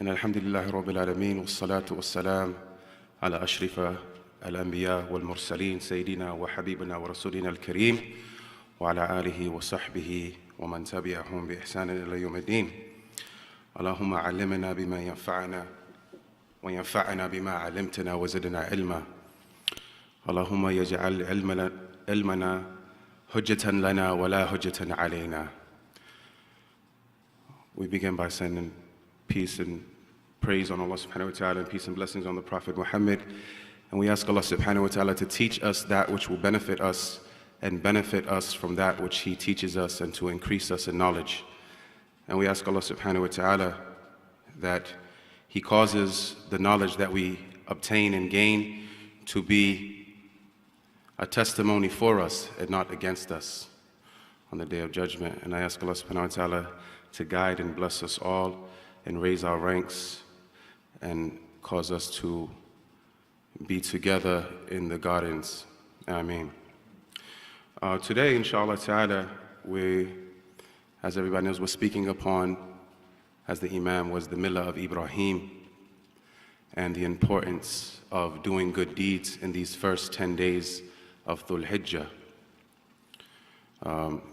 إن الحمد لله رب العالمين والصلاة والسلام على أشرف الأنبياء والمرسلين سيدنا وحبيبنا ورسولنا الكريم وعلى آله وصحبه ومن تبعهم بإحسان إلى يوم الدين. اللهم علمنا بما ينفعنا وينفعنا بما علمتنا وزدنا علما. اللهم يجعل علمنا حجة لنا ولا حجة علينا. We begin by sending peace and praise on Allah subhanahu wa ta'ala and peace and blessings on the Prophet Muhammad. And we ask Allah subhanahu wa ta'ala to teach us that which will benefit us and benefit us from that which He teaches us and to increase us in knowledge. And we ask Allah subhanahu wa ta'ala that He causes the knowledge that we obtain and gain to be a testimony for us and not against us on the Day of Judgment. And I ask Allah subhanahu wa ta'ala to guide and bless us all and raise our ranks and cause us to be together in the gardens. Ameen. Today, inshallah ta'ala, as everybody knows, we're speaking upon, as the Imam was, the Millah of Ibrahim and the importance of doing good deeds in these first 10 days of Dhul Hijjah.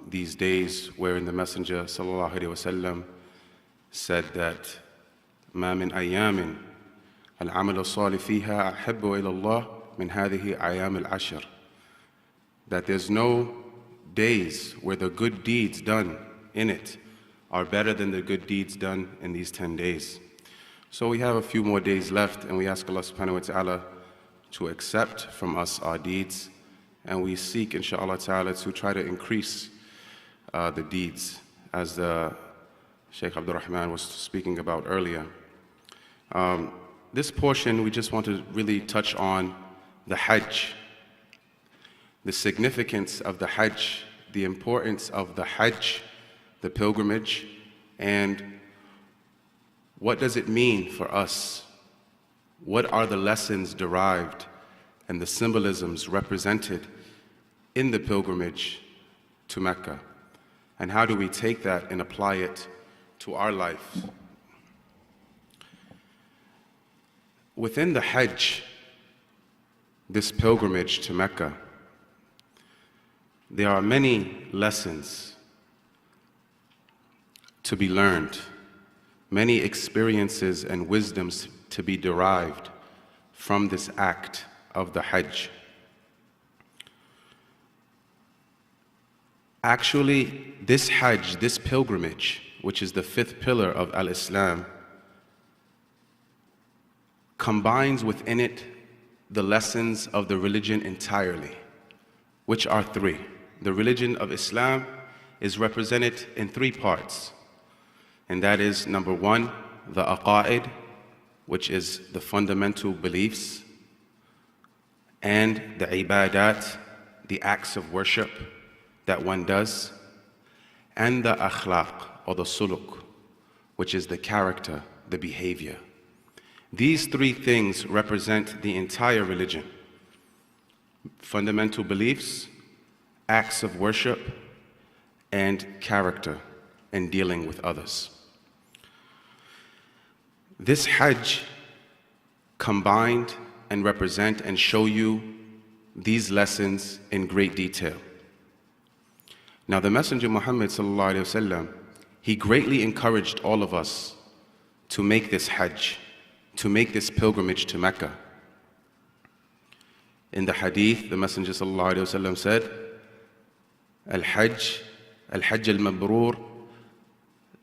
These days wherein the Messenger sallallahu alaihi wasallam said that ما من أيام العمل الصالح فيها أحب إلى الله من هذه أيام العشر, that there's no days where the good deeds done in it are better than the good deeds done in these 10 days. So we have a few more days left, and we ask Allah subhanahu wa ta'ala to accept from us our deeds, and we seek inshallah ta'ala to try to increase the deeds, as the Shaykh Abdul Rahman was speaking about earlier. This portion, we just want to really touch on the Hajj, the significance of the Hajj, the importance of the Hajj, the pilgrimage, and what does it mean for us? What are the lessons derived and the symbolisms represented in the pilgrimage to Mecca? And how do we take that and apply it to our life? Within the Hajj, this pilgrimage to Mecca, there are many lessons to be learned, many experiences and wisdoms to be derived from this act of the Hajj. Actually, this Hajj, this pilgrimage, which is the fifth pillar of Al-Islam, combines within it the lessons of the religion entirely, which are three. The religion of Islam is represented in three parts, and that is, number one, the aqa'id, which is the fundamental beliefs, and the ibadat, the acts of worship that one does, and the akhlaq, or the suluk, which is the character, the behavior. These three things represent the entire religion: fundamental beliefs, acts of worship, and character in dealing with others. This Hajj combined and represent and show you these lessons in great detail. Now, the Messenger Muhammad sallallahu alaihi wasallam, he greatly encouraged all of us to make this Hajj, to make this pilgrimage to Mecca. In the hadith, the Messenger sallallahu alaihi wasallam said, Al-Hajj al-Mabrur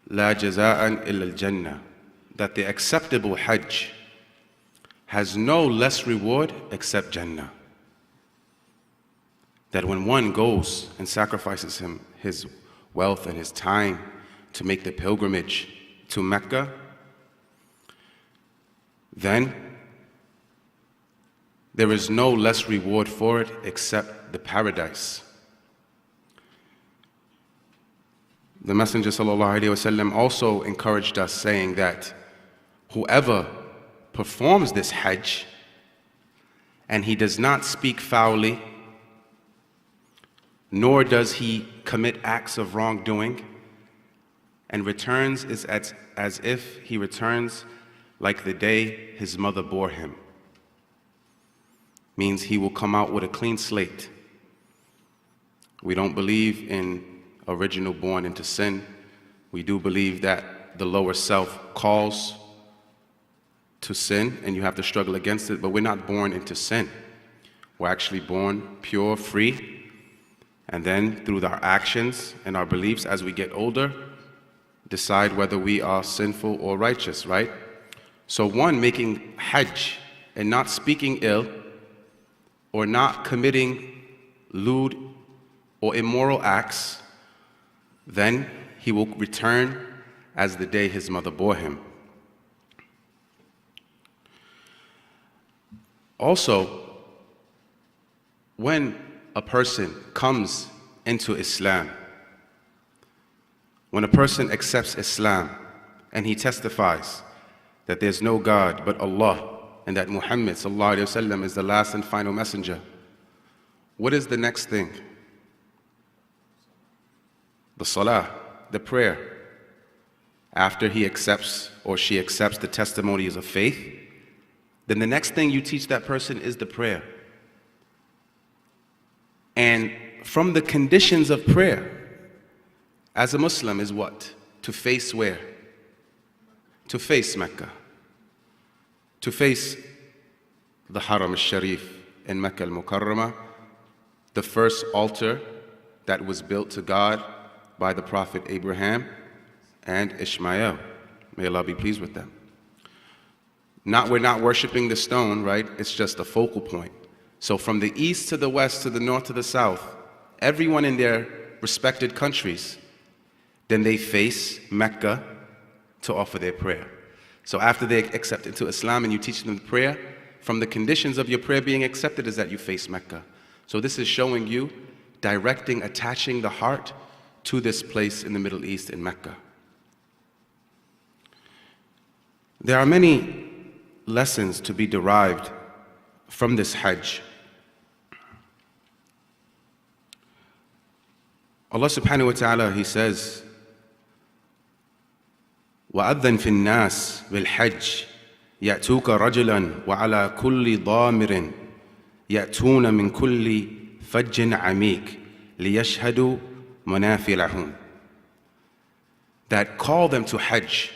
la jaza'an illa al-Jannah, that the acceptable Hajj has no less reward except Jannah. That when one goes and sacrifices his wealth and his time to make the pilgrimage to Mecca, then there is no less reward for it except the paradise. The Messenger ﷺ also encouraged us, saying that whoever performs this Hajj and he does not speak foully, nor does he commit acts of wrongdoing, and returns is as if he returns like the day his mother bore him. Means he will come out with a clean slate. We don't believe in original born into sin. We do believe that the lower self calls to sin and you have to struggle against it, but we're not born into sin. We're actually born pure, free, and then through our actions and our beliefs as we get older, decide whether we are sinful or righteous, right? So one, making hajj and not speaking ill or not committing lewd or immoral acts, then he will return as the day his mother bore him. Also, when a person comes into Islam, when a person accepts Islam and he testifies that there's no God but Allah and that Muhammad sallallahu alaihi wasallam is the last and final messenger, what is the next thing? The salah, the prayer. After he accepts or she accepts the testimonies of faith, then the next thing you teach that person is the prayer. And from the conditions of prayer as a Muslim is what? To face where? To face Mecca. To face the Haram al-Sharif in Mecca al-Mukarramah, the first altar that was built to God by the Prophet Abraham and Ishmael. May Allah be pleased with them. We're not worshiping the stone, right? It's just a focal point. So from the east to the west to the north to the south, everyone in their respected countries, then they face Mecca to offer their prayer. So after they accept into Islam and you teach them the prayer, from the conditions of your prayer being accepted is that you face Mecca. So this is showing you, directing, attaching the heart to this place in the Middle East in Mecca. There are many lessons to be derived from this Hajj. Allah subhanahu wa ta'ala, He says, وَأَذَّنْ فِي النَّاسِ بِالْحَجِّ يَأْتُوكَ رَجُلًا وَعَلَى كُلِّ ضَامِرٍ يَأْتُونَ مِنْ كُلِّ فَجٍّ عَمِيقٍ لِيَشْهَدُوا مَنَافِعَ لَهُمْ. That call them to Hajj.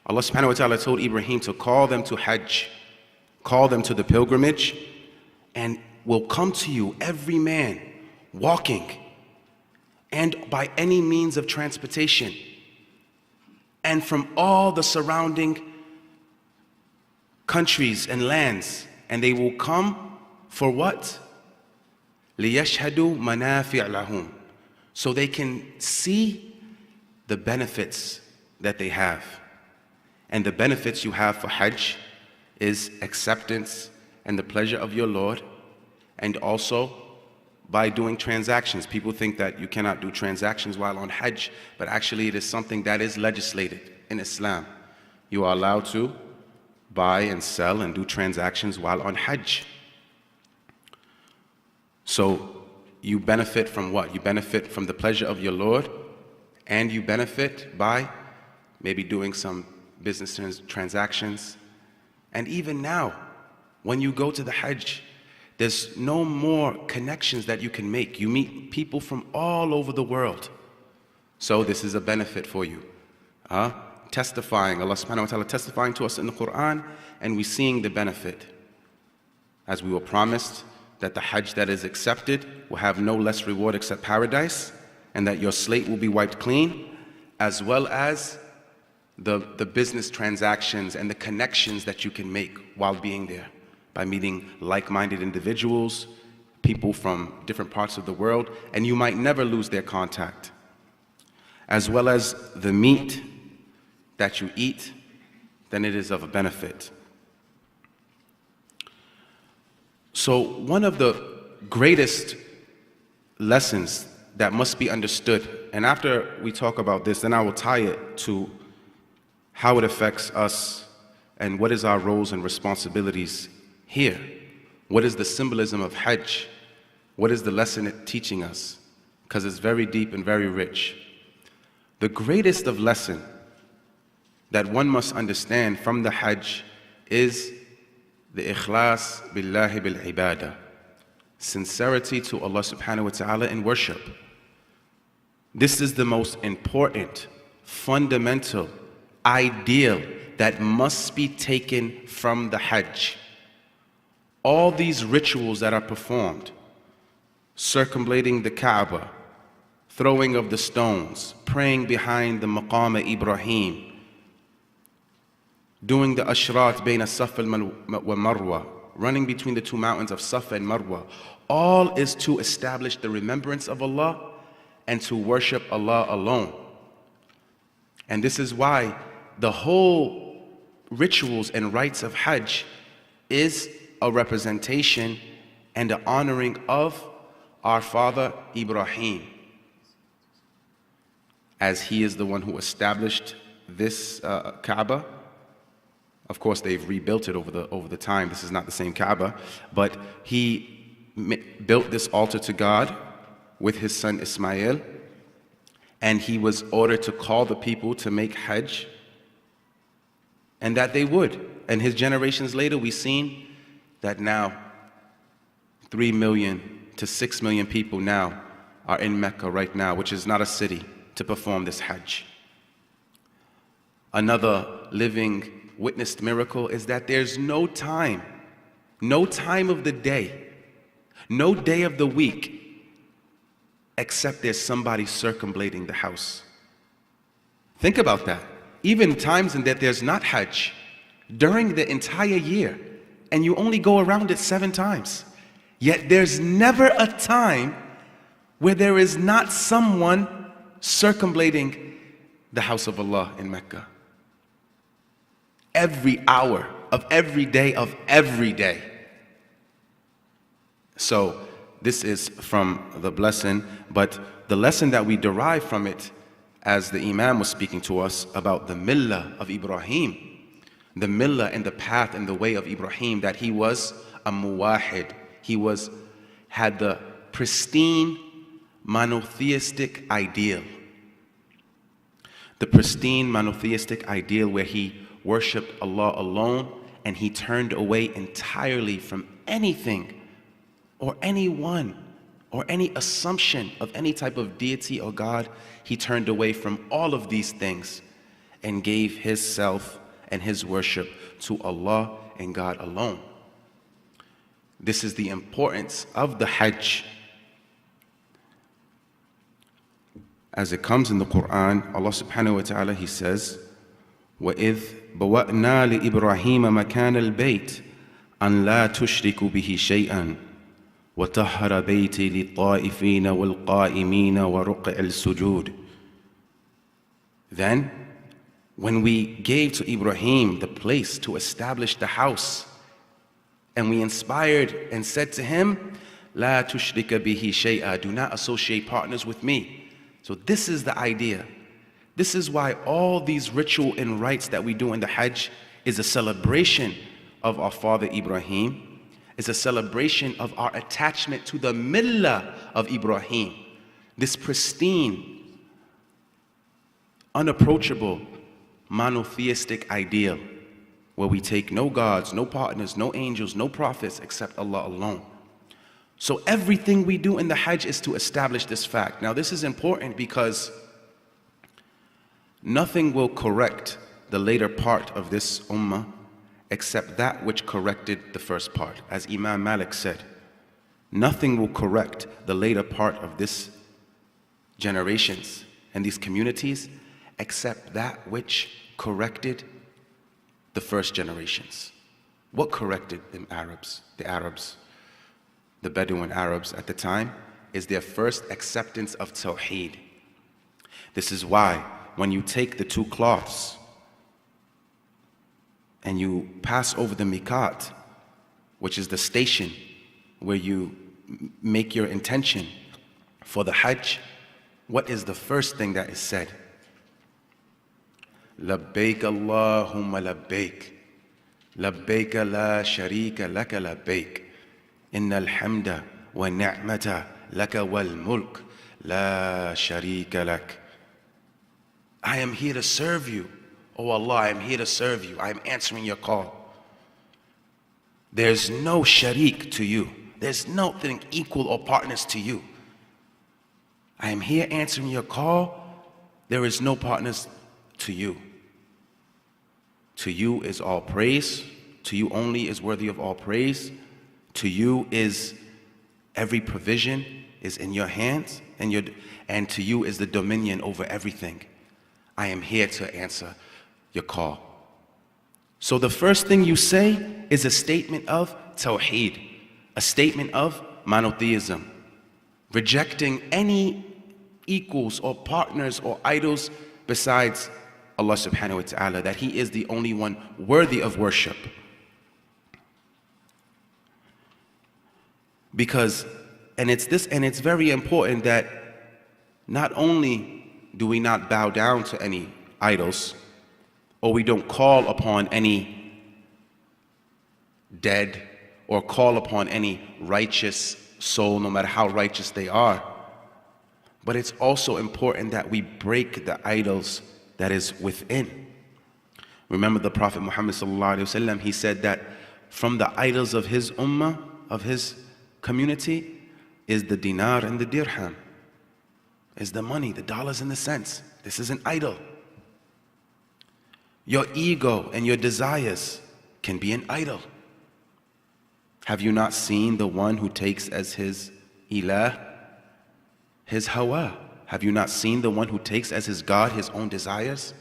Allah subhanahu wa ta'ala told Ibrahim to call them to Hajj, call them to the pilgrimage, and will come to you, every man, walking, and by any means of transportation, and from all the surrounding countries and lands, and they will come for what? لِيَشْهَدُوا مَنَافِعَ لَهُمْ. So they can see the benefits that they have. And the benefits you have for Hajj is acceptance and the pleasure of your Lord, and also by doing transactions. People think that you cannot do transactions while on Hajj, but actually it is something that is legislated in Islam. You are allowed to buy and sell and do transactions while on Hajj. So you benefit from what? You benefit from the pleasure of your Lord, and you benefit by maybe doing some business transactions. And even now, when you go to the Hajj, there's no more connections that you can make. You meet people from all over the world. So this is a benefit for you. Testifying, Allah subhanahu wa ta'ala testifying to us in the Quran, and we're seeing the benefit. As we were promised that the Hajj that is accepted will have no less reward except paradise, and that your slate will be wiped clean, as well as the business transactions and the connections that you can make while being there by meeting like-minded individuals, people from different parts of the world, and you might never lose their contact. As well as the meat that you eat, then it is of a benefit. So one of the greatest lessons that must be understood, and after we talk about this, then I will tie it to how it affects us and what is our roles and responsibilities here. What is the symbolism of Hajj? What is the lesson it's teaching us? Because it's very deep and very rich. The greatest of lesson that one must understand from the Hajj is the ikhlas billahi bil ibadah, sincerity to Allah subhanahu wa ta'ala in worship. This is the most important, fundamental, ideal that must be taken from the Hajj. All these rituals that are performed, circumambulating the Kaaba, throwing of the stones, praying behind the Maqam Ibrahim, doing the ashrat bayna Safa wa Marwa, running between the two mountains of Safa and Marwa, all is to establish the remembrance of Allah and to worship Allah alone. And this is why the whole rituals and rites of Hajj is a representation and an honoring of our father Ibrahim, as he is the one who established this Kaaba. Of course, they've rebuilt it over the time. This is not the same Kaaba, but he built this altar to God with his son Ismail, and he was ordered to call the people to make Hajj, and that they would. And his generations later, we've seen that now 3 million to 6 million people now are in Mecca right now, which is not a city, to perform this Hajj. Another living witnessed miracle is that there's no time of the day, no day of the week, except there's somebody circumambulating the house. Think about that. Even times in that there's not Hajj, during the entire year, and you only go around it 7 times. Yet there's never a time where there is not someone circumambulating the house of Allah in Mecca. Every hour of every day. So this is from the blessing, but the lesson that we derive from it, as the Imam was speaking to us about the millah of Ibrahim, the millah and the path and the way of Ibrahim, that he was a muwahid. He had the pristine monotheistic ideal. The pristine monotheistic ideal where he worshipped Allah alone, and he turned away entirely from anything or anyone or any assumption of any type of deity or God. He turned away from all of these things and gave his self and his worship to Allah and God alone. This is the importance of the Hajj. As it comes in the Quran, Allah subhanahu wa ta'ala, he says, وَإِذْ بَوَأْنَا لِإِبْرَاهِيمَ مَكَانَ الْبَيْتِ أَنْ لَا تُشْرِكُ بِهِ شَيْئًا وَطَهَّرَ بَيْتِي لِلطَّائِفِينَ وَالْقَائِمِينَ وَرُقِّعِ السُّجُودِ. Then, when we gave to Ibrahim the place to establish the house, and we inspired and said to him, لَا تُشْرِكَ بِهِ شَيْئًا, do not associate partners with me. So this is the idea. This is why all these ritual and rites that we do in the Hajj is a celebration of our father Ibrahim, is a celebration of our attachment to the millah of Ibrahim, this pristine, unapproachable, monotheistic ideal where we take no gods, no partners, no angels, no prophets except Allah alone. So everything we do in the Hajj is to establish this fact. Now this is important because nothing will correct the later part of this ummah except that which corrected the first part. As Imam Malik said, nothing will correct the later part of this generations and these communities except that which corrected the first generations. What corrected them? The Bedouin Arabs at the time, is their first acceptance of Tawheed. This is why when you take the 2 cloths and you pass over the Miqat, which is the station where you make your intention for the Hajj, what is the first thing that is said? Labbaik Allahumma labbaik, labbaik la sharika laka labbaik, innal hamda wa ni'mata laka wal mulk la sharika lak. I am here to serve you, Oh Allah, I am here to serve you. I am answering your call. There's no sharik to you. There's nothing equal or partners to you. I am here answering your call. There is no partners to you. To you is all praise. To you only is worthy of all praise. To you is every provision is in your hands, and to you is the dominion over everything. I am here to answer your call. So the first thing you say is a statement of tawheed, a statement of monotheism, rejecting any equals or partners or idols besides Allah subhanahu wa ta'ala, that He is the only one worthy of worship. Because, and it's very important that not only do we not bow down to any idols, or we don't call upon any dead, or call upon any righteous soul, no matter how righteous they are, but it's also important that we break the idols that is within. Remember the Prophet Muhammad sallallahu alaihi wasallam, he said that from the idols of his ummah, of his community, is the dinar and the dirham, is the money, the dollars and the cents. This is an idol. Your ego and your desires can be an idol. Have you not seen the one who takes as his ilah his hawa? Have you not seen the one who takes as his God his own desires?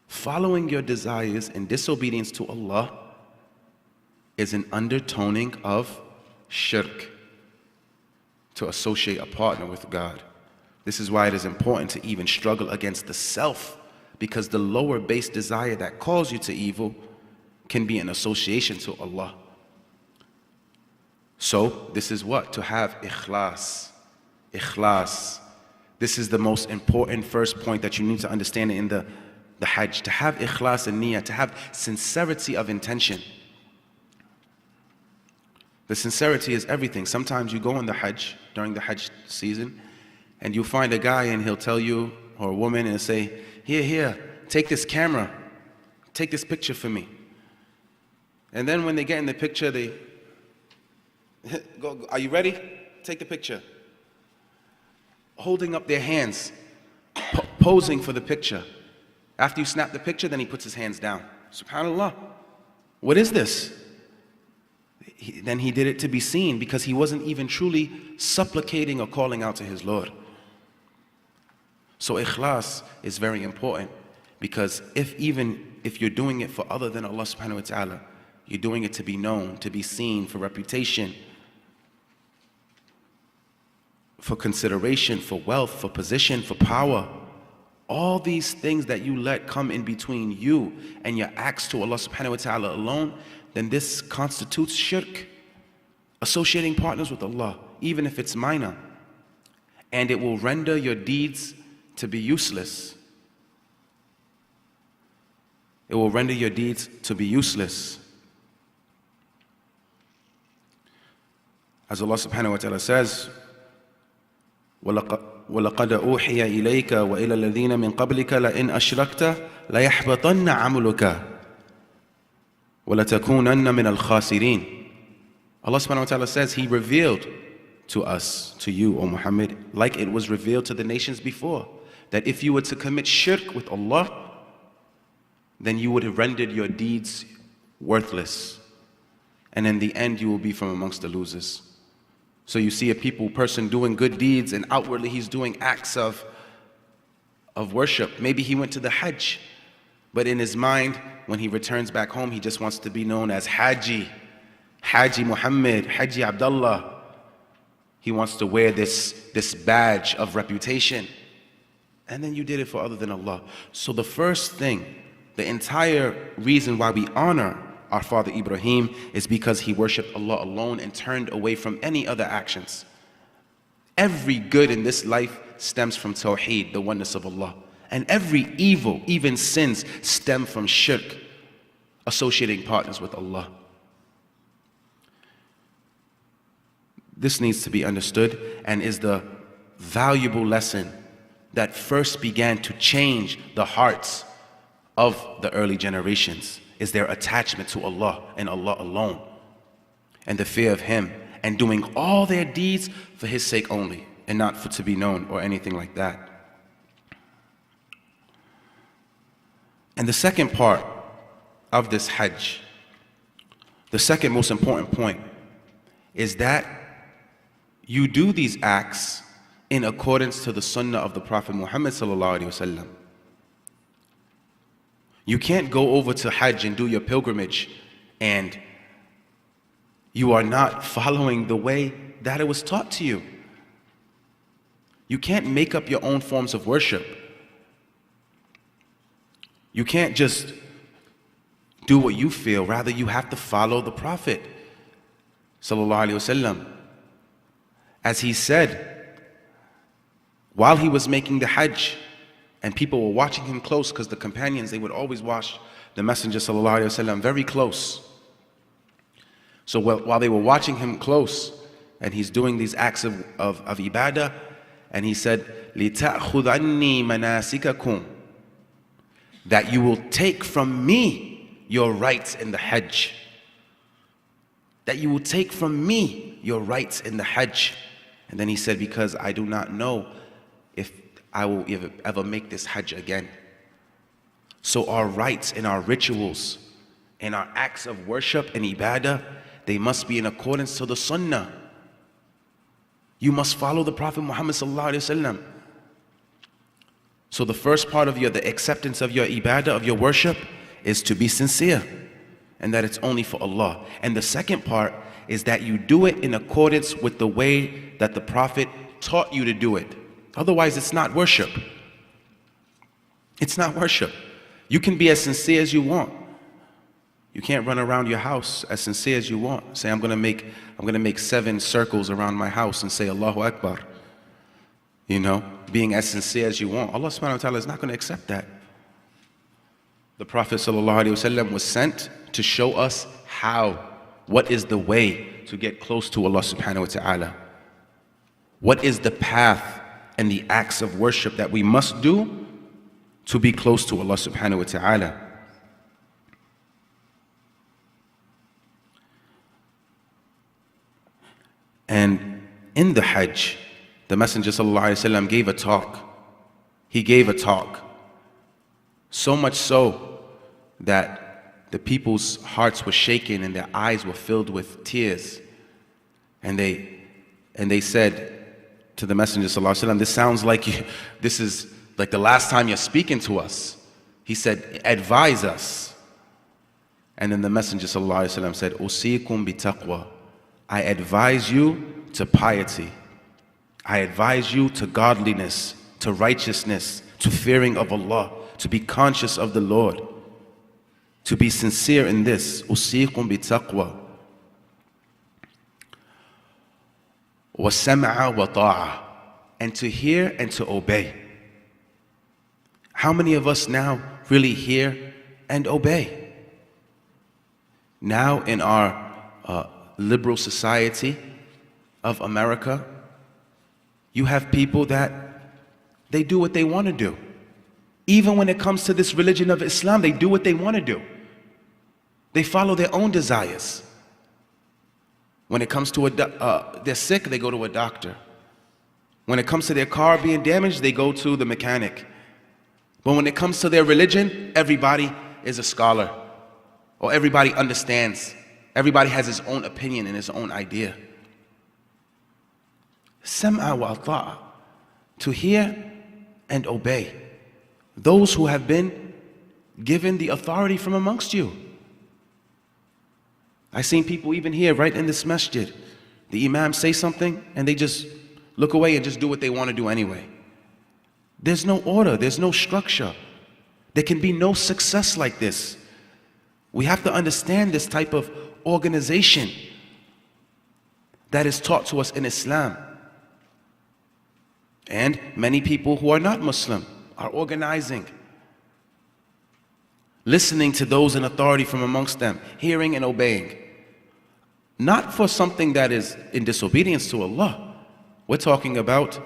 Following your desires in disobedience to Allah is an undertoning of shirk, to associate a partner with God. This is why it is important to even struggle against the self, because the lower base desire that calls you to evil can be an association to Allah. So this is what? To have ikhlas. Ikhlas. This is the most important first point that you need to understand in the Hajj. To have ikhlas and niyyah, to have sincerity of intention. The sincerity is everything. Sometimes you go on the Hajj, during the Hajj season, and you find a guy and he'll tell you, or a woman, and say, here, take this camera, take this picture for me. And then when they get in the picture, they go, are you ready? Take the picture. Holding up their hands, posing for the picture. After you snap the picture, then he puts his hands down. SubhanAllah. What is this? Then he did it to be seen, because he wasn't even truly supplicating or calling out to his Lord. So ikhlas is very important, because if you're doing it for other than Allah subhanahu wa ta'ala, you're doing it to be known, to be seen, for reputation, for consideration, for wealth, for position, for power. All these things that you let come in between you and your acts to Allah subhanahu wa ta'ala alone, then this constitutes shirk, associating partners with Allah, even if it's minor. And it will render your deeds to be useless. It will render your deeds to be useless. As Allah subhanahu wa ta'ala says, وَلَقَدْ أُوحِيَ إِلَيْكَ وَإِلَى الَّذِينَ مِنْ قَبْلِكَ لَإِنْ أَشْرَكْتَ لَيَحْبَطَنَّ عَمَلُكَ وَلَتَكُونَنَّ مِنَ الْخَاسِرِينَ. Allah subhanahu wa ta'ala says He revealed to us, to you, O Muhammad, like it was revealed to the nations before, that if you were to commit shirk with Allah, then you would have rendered your deeds worthless. And in the end, you will be from amongst the losers. So you see a person doing good deeds, and outwardly he's doing acts of worship. Maybe he went to the Hajj, but in his mind, when he returns back home, he just wants to be known as Haji Muhammad, Haji Abdullah. He wants to wear this badge of reputation. And then you did it for other than Allah. So the first thing, the entire reason why we honor our father Ibrahim is because he worshipped Allah alone and turned away from any other actions. Every good in this life stems from Tawheed, the oneness of Allah. And every evil, even sins, stem from shirk, associating partners with Allah. This needs to be understood and is the valuable lesson that first began to change the hearts of the early generations is their attachment to Allah and Allah alone, and the fear of Him, and doing all their deeds for His sake only, and not for to be known or anything like that. And the second part of this Hajj, the second most important point, is that you do these acts in accordance to the Sunnah of the Prophet Muhammad sallallahu alaihi wasallam. You can't go over to Hajj and do your pilgrimage and you are not following the way that it was taught to you. You can't make up your own forms of worship. You can't just do what you feel. Rather, you have to follow the Prophet sallallahu alaihi wasallam. As he said, while he was making the Hajj, and people were watching him close, because the companions, they would always watch the Messenger sallallahu alaihi wasallam very close. So while they were watching him close, and he's doing these acts of ibadah, and he said, لِتَأْخُذْ عَنِّي مَنَاسِكَكُمْ, that you will take from me your rights in the Hajj. That you will take from me your rights in the Hajj. And then he said, because I do not know if I will ever make this Hajj again. So our rites and our rituals and our acts of worship and ibadah, they must be in accordance to the Sunnah. You must follow the Prophet Muhammad sallallahu alaihi wasallam. So the first part of the acceptance of your ibadah, of your worship, is to be sincere, and that it's only for Allah. And the second part is that you do it in accordance with the way that the Prophet taught you to do it. Otherwise, it's not worship. It's not worship. You can be as sincere as you want. You can't run around your house as sincere as you want. Say, I'm gonna make 7 circles around my house and say Allahu Akbar. You know, being as sincere as you want. Allah subhanahu wa ta'ala is not gonna accept that. The Prophet sallallahu alaihi wasallam was sent to show us what is the way to get close to Allah subhanahu wa ta'ala. What is the path and the acts of worship that we must do to be close to Allah subhanahu wa ta'ala. And in the Hajj, the Messenger sallallahu alaihi wasallam gave a talk. He gave a talk. So much so that the people's hearts were shaken and their eyes were filled with tears. And they said to the Messenger sallallahu alaihi wasallam, this sounds like this is like the last time you're speaking to us. He said, advise us. And then the Messenger sallallahu alaihi wasallam said, usikum bitaqwa. I advise you to piety. I advise you to godliness, to righteousness, to fearing of Allah, to be conscious of the Lord, to be sincere in this. Usikum bitaqwa. وَسَمْعَ وَطَاعَ, and to hear and to obey. How many of us now really hear and obey? Now in our liberal society of America, you have people that they do what they want to do. Even when it comes to this religion of Islam, they do what they want to do. They follow their own desires. When it comes to they're sick, they go to a doctor. When it comes to their car being damaged, they go to the mechanic. But when it comes to their religion, everybody is a scholar, or everybody understands. Everybody has his own opinion and his own idea. Sam'a wa ta'a, to hear and obey those who have been given the authority from amongst you. I've seen people even here, right in this masjid, the imam say something and they just look away and just do what they want to do anyway. There's no order, there's no structure. There can be no success like this. We have to understand this type of organization that is taught to us in Islam. And many people who are not Muslim are organizing, listening to those in authority from amongst them, hearing and obeying. Not for something that is in disobedience to Allah. We're talking about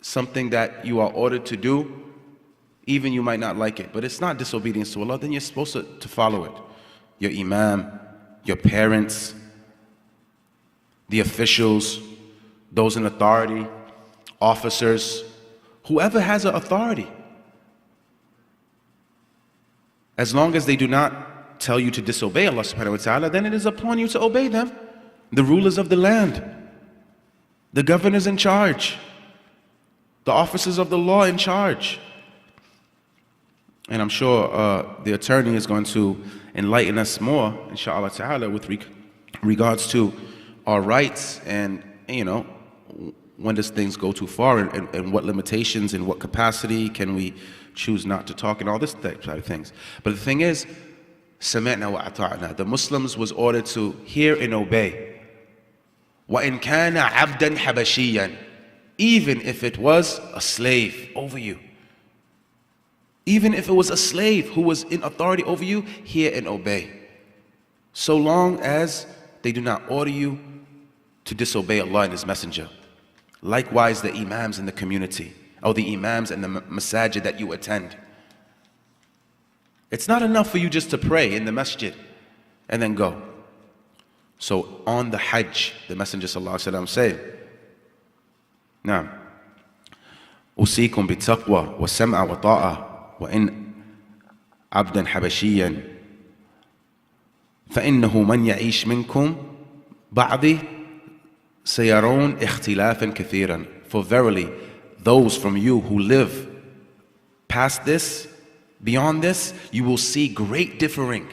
something that you are ordered to do, even you might not like it, but it's not disobedience to Allah, then you're supposed to follow it. Your imam, your parents, the officials, those in authority, officers, whoever has an authority. As long as they do not tell you to disobey Allah subhanahu wa ta'ala, then it is upon you to obey them. The rulers of the land, the governors in charge, the officers of the law in charge. And I'm sure the attorney is going to enlighten us more, inshallah ta'ala, with regards to our rights and, when does things go too far and what limitations and what capacity can we choose not to talk and all this type of things. But the thing is, سَمِعْنَا وَأَطَعْنَا. The Muslims was ordered to hear and obey. وَإِنْ كَانَ عَبْدًا حَبَشِيًّا. Even if it was a slave over you. Even if it was a slave who was in authority over you, hear and obey. So long as they do not order you to disobey Allah and His Messenger. Likewise, the imams in the community, or the imams in the masajid that you attend. It's not enough for you just to pray in the masjid and then go. So on the Hajj, the Messenger ﷺ said, نعم أوصيكم بالتقوى والسمع والطاعة وإن عبدا حبشيا فإنه من يعيش منكم بعدي سيرون اختلافا كثيرا. For verily, those from you who live past this, beyond this, you will see great differing.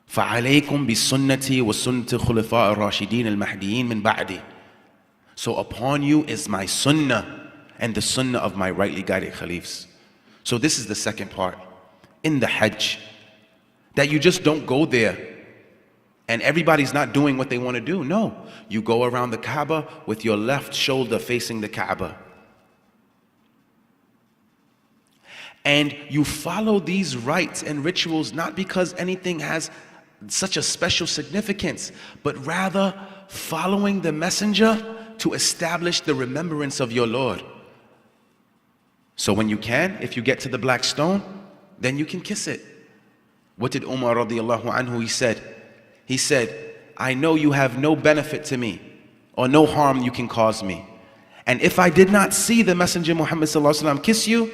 فعليكم بسنتي وسنة الخلفاء الراشدين المهديين من بعدي. So upon you is my sunnah and the sunnah of my rightly guided caliphs. So this is the second part in the Hajj, that you just don't go there and everybody's not doing what they want to do. No, you go around the Kaaba with your left shoulder facing the Kaaba. And you follow these rites and rituals not because anything has such a special significance, but rather following the Messenger to establish the remembrance of your Lord. So when you can, if you get to the black stone, then you can kiss it. What did Umar radiallahu anhu, he said, I know you have no benefit to me or no harm you can cause me. And if I did not see the Messenger Muhammad sallallahu alaihi wasallam kiss you,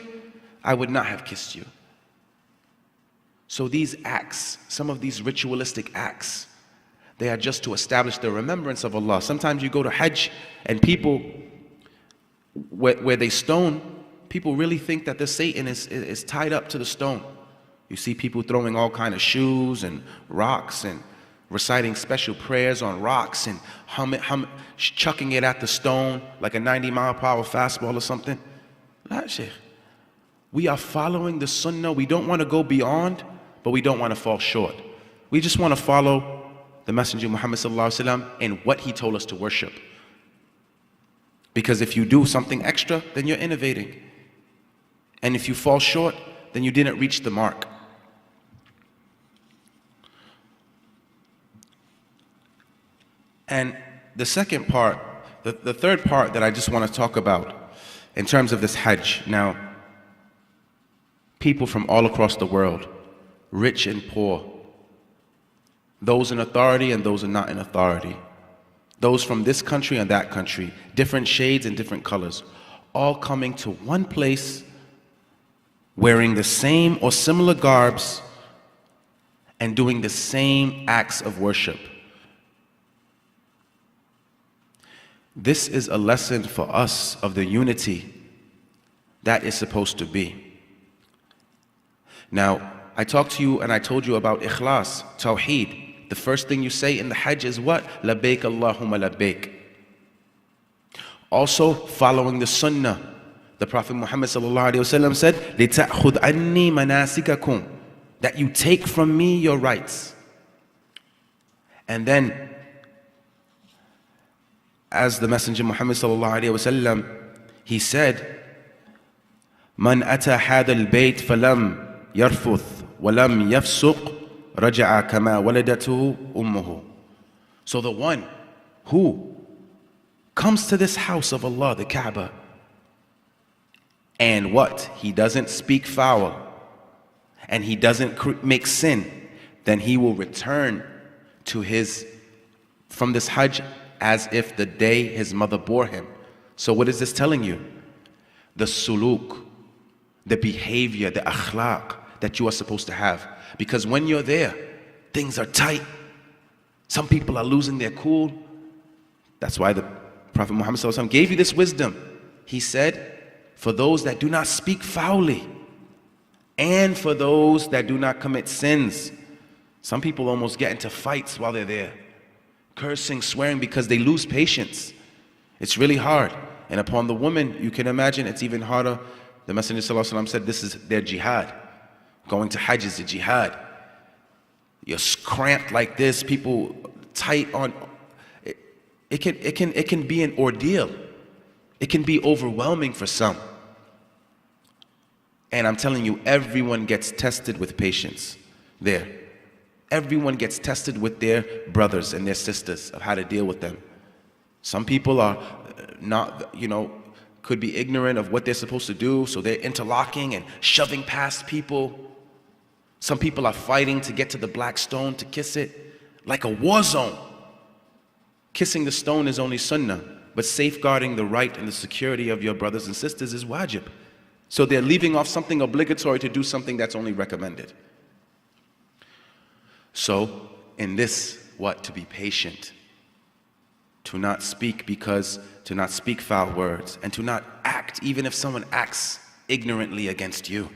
I would not have kissed you. So these acts, some of these ritualistic acts, they are just to establish the remembrance of Allah. Sometimes you go to Hajj and people, where they stone, people really think that the Satan is tied up to the stone. You see people throwing all kind of shoes and rocks and reciting special prayers on rocks and chucking it at the stone like a 90-mile-per-hour fastball or something. La, Sheikh. We are following the sunnah. We don't want to go beyond, but we don't want to fall short. We just want to follow the Messenger Muhammad sallallahu alaihi wasallam and what he told us to worship. Because if you do something extra, then you're innovating. And if you fall short, then you didn't reach the mark. And the second part, the third part that I just want to talk about in terms of this Hajj. Now, people from all across the world, rich and poor, those in authority and those who are not in authority, those from this country and that country, different shades and different colors, all coming to one place, wearing the same or similar garbs and doing the same acts of worship. This is a lesson for us of the unity that is supposed to be. Now, I talked to you and I told you about ikhlas, tawheed. The first thing you say in the Hajj is what? Labbaik Allahumma labbaik. Also, following the sunnah. The Prophet Muhammad sallallahu alaihi wasallam said, لِتَأْخُذْ عَنِّي مَنَاسِكَكُمْ. That you take from me your rights. And then, as the Messenger Muhammad sallallahu alaihi wasallam, he said, مَنْ أَتَى هَذَا الْبَيْتِ فَلَمْ يَرْفُثْ وَلَمْ يَفْسُقْ رَجَعَ كَمَا وَلَدَتْهُ أُمُّهُ. So the one who comes to this house of Allah, the Kaaba, and what? He doesn't speak foul, and he doesn't make sin, then he will return to from this Hajj as if the day his mother bore him. So what is this telling you? The suluk, the behavior, the akhlaq that you are supposed to have. Because when you're there, things are tight. Some people are losing their cool. That's why the Prophet Muhammad ﷺ gave you this wisdom. He said, for those that do not speak foully, and for those that do not commit sins. Some people almost get into fights while they're there, cursing, swearing, because they lose patience. It's really hard. And upon the woman, you can imagine it's even harder. The Messenger ﷺ said this is their jihad. Going to Hajj is a jihad. You're cramped like this, people tight on. It can be an ordeal. It can be overwhelming for some. And I'm telling you, everyone gets tested with patience there. Everyone gets tested with their brothers and their sisters of how to deal with them. Some people are not, could be ignorant of what they're supposed to do, so they're interlocking and shoving past people. Some people are fighting to get to the black stone to kiss it, like a war zone. Kissing the stone is only sunnah, but safeguarding the right and the security of your brothers and sisters is wajib. So they're leaving off something obligatory to do something that's only recommended. So in this, to be patient, to not speak foul words, and to not act even if someone acts ignorantly against you.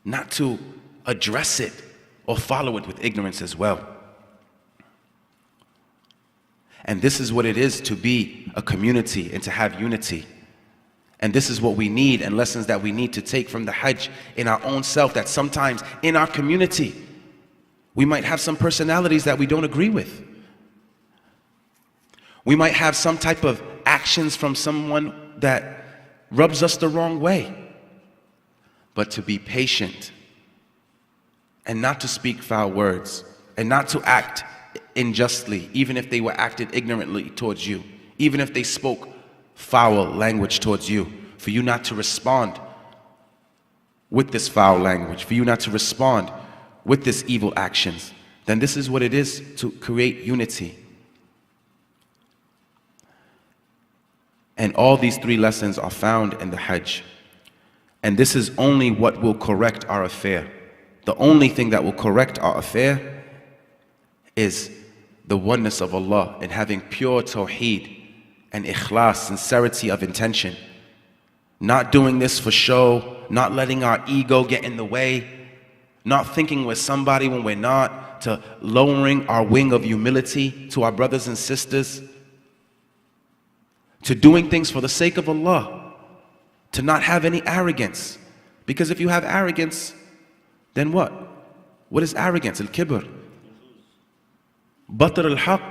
Not to address it or follow it with ignorance as well. And this is what it is to be a community and to have unity. And this is what we need, and lessons that we need to take from the Hajj in our own self, that sometimes in our community, we might have some personalities that we don't agree with. We might have some type of actions from someone that rubs us the wrong way. But to be patient and not to speak foul words and not to act unjustly, even if they were acted ignorantly towards you, even if they spoke foul language towards you, for you not to respond with this foul language, for you not to respond with this evil actions, then this is what it is to create unity. And all these three lessons are found in the Hajj. And this is only what will correct our affair. The only thing that will correct our affair is the oneness of Allah and having pure tawheed and ikhlas, sincerity of intention. Not doing this for show, not letting our ego get in the way, not thinking we're somebody when we're not, to lowering our wing of humility to our brothers and sisters, to doing things for the sake of Allah, to not have any arrogance. Because if you have arrogance, then what? What is arrogance? Al-kibr. Batar al-haq.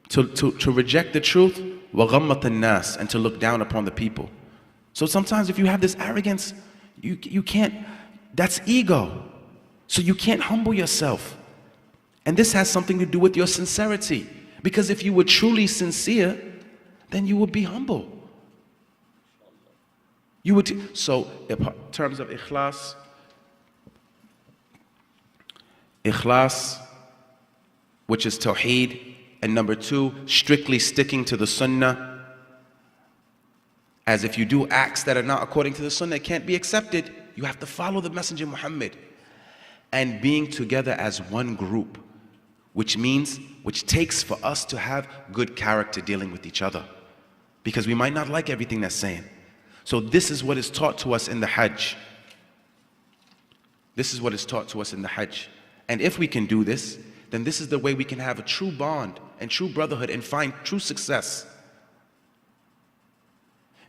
To reject the truth, wa ghammat al-nas, and to look down upon the people. So sometimes if you have this arrogance, you can't, that's ego. So you can't humble yourself. And this has something to do with your sincerity. Because if you were truly sincere, then you would be humble. You would. So in terms of ikhlas, which is tawheed, and number two, strictly sticking to the sunnah. As if you do acts that are not according to the sunnah, it can't be accepted. You have to follow the Messenger Muhammad. And being together as one group, which takes for us to have good character dealing with each other. Because we might not like everything they're saying. So this is what is taught to us in the Hajj. This is what is taught to us in the Hajj. And if we can do this, then this is the way we can have a true bond and true brotherhood and find true success.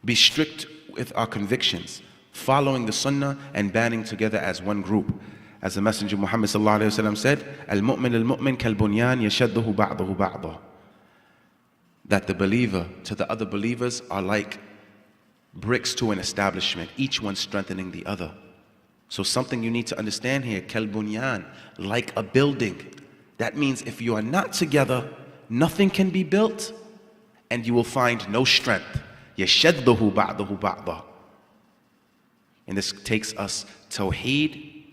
Be strict with our convictions, following the sunnah and banding together as one group. As the Messenger Muhammad said, Al-mu'min al-mu'min kal-bunyan yashadduhu ba'dahu ba'dah. That the believer to the other believers are like bricks to an establishment, each one strengthening the other. So something you need to understand here, kal-bunyan, like a building. That means if you are not together, nothing can be built, and you will find no strength. يَشَدُّهُ بَعْضُهُ بَعْضًا. And this takes us tawheed,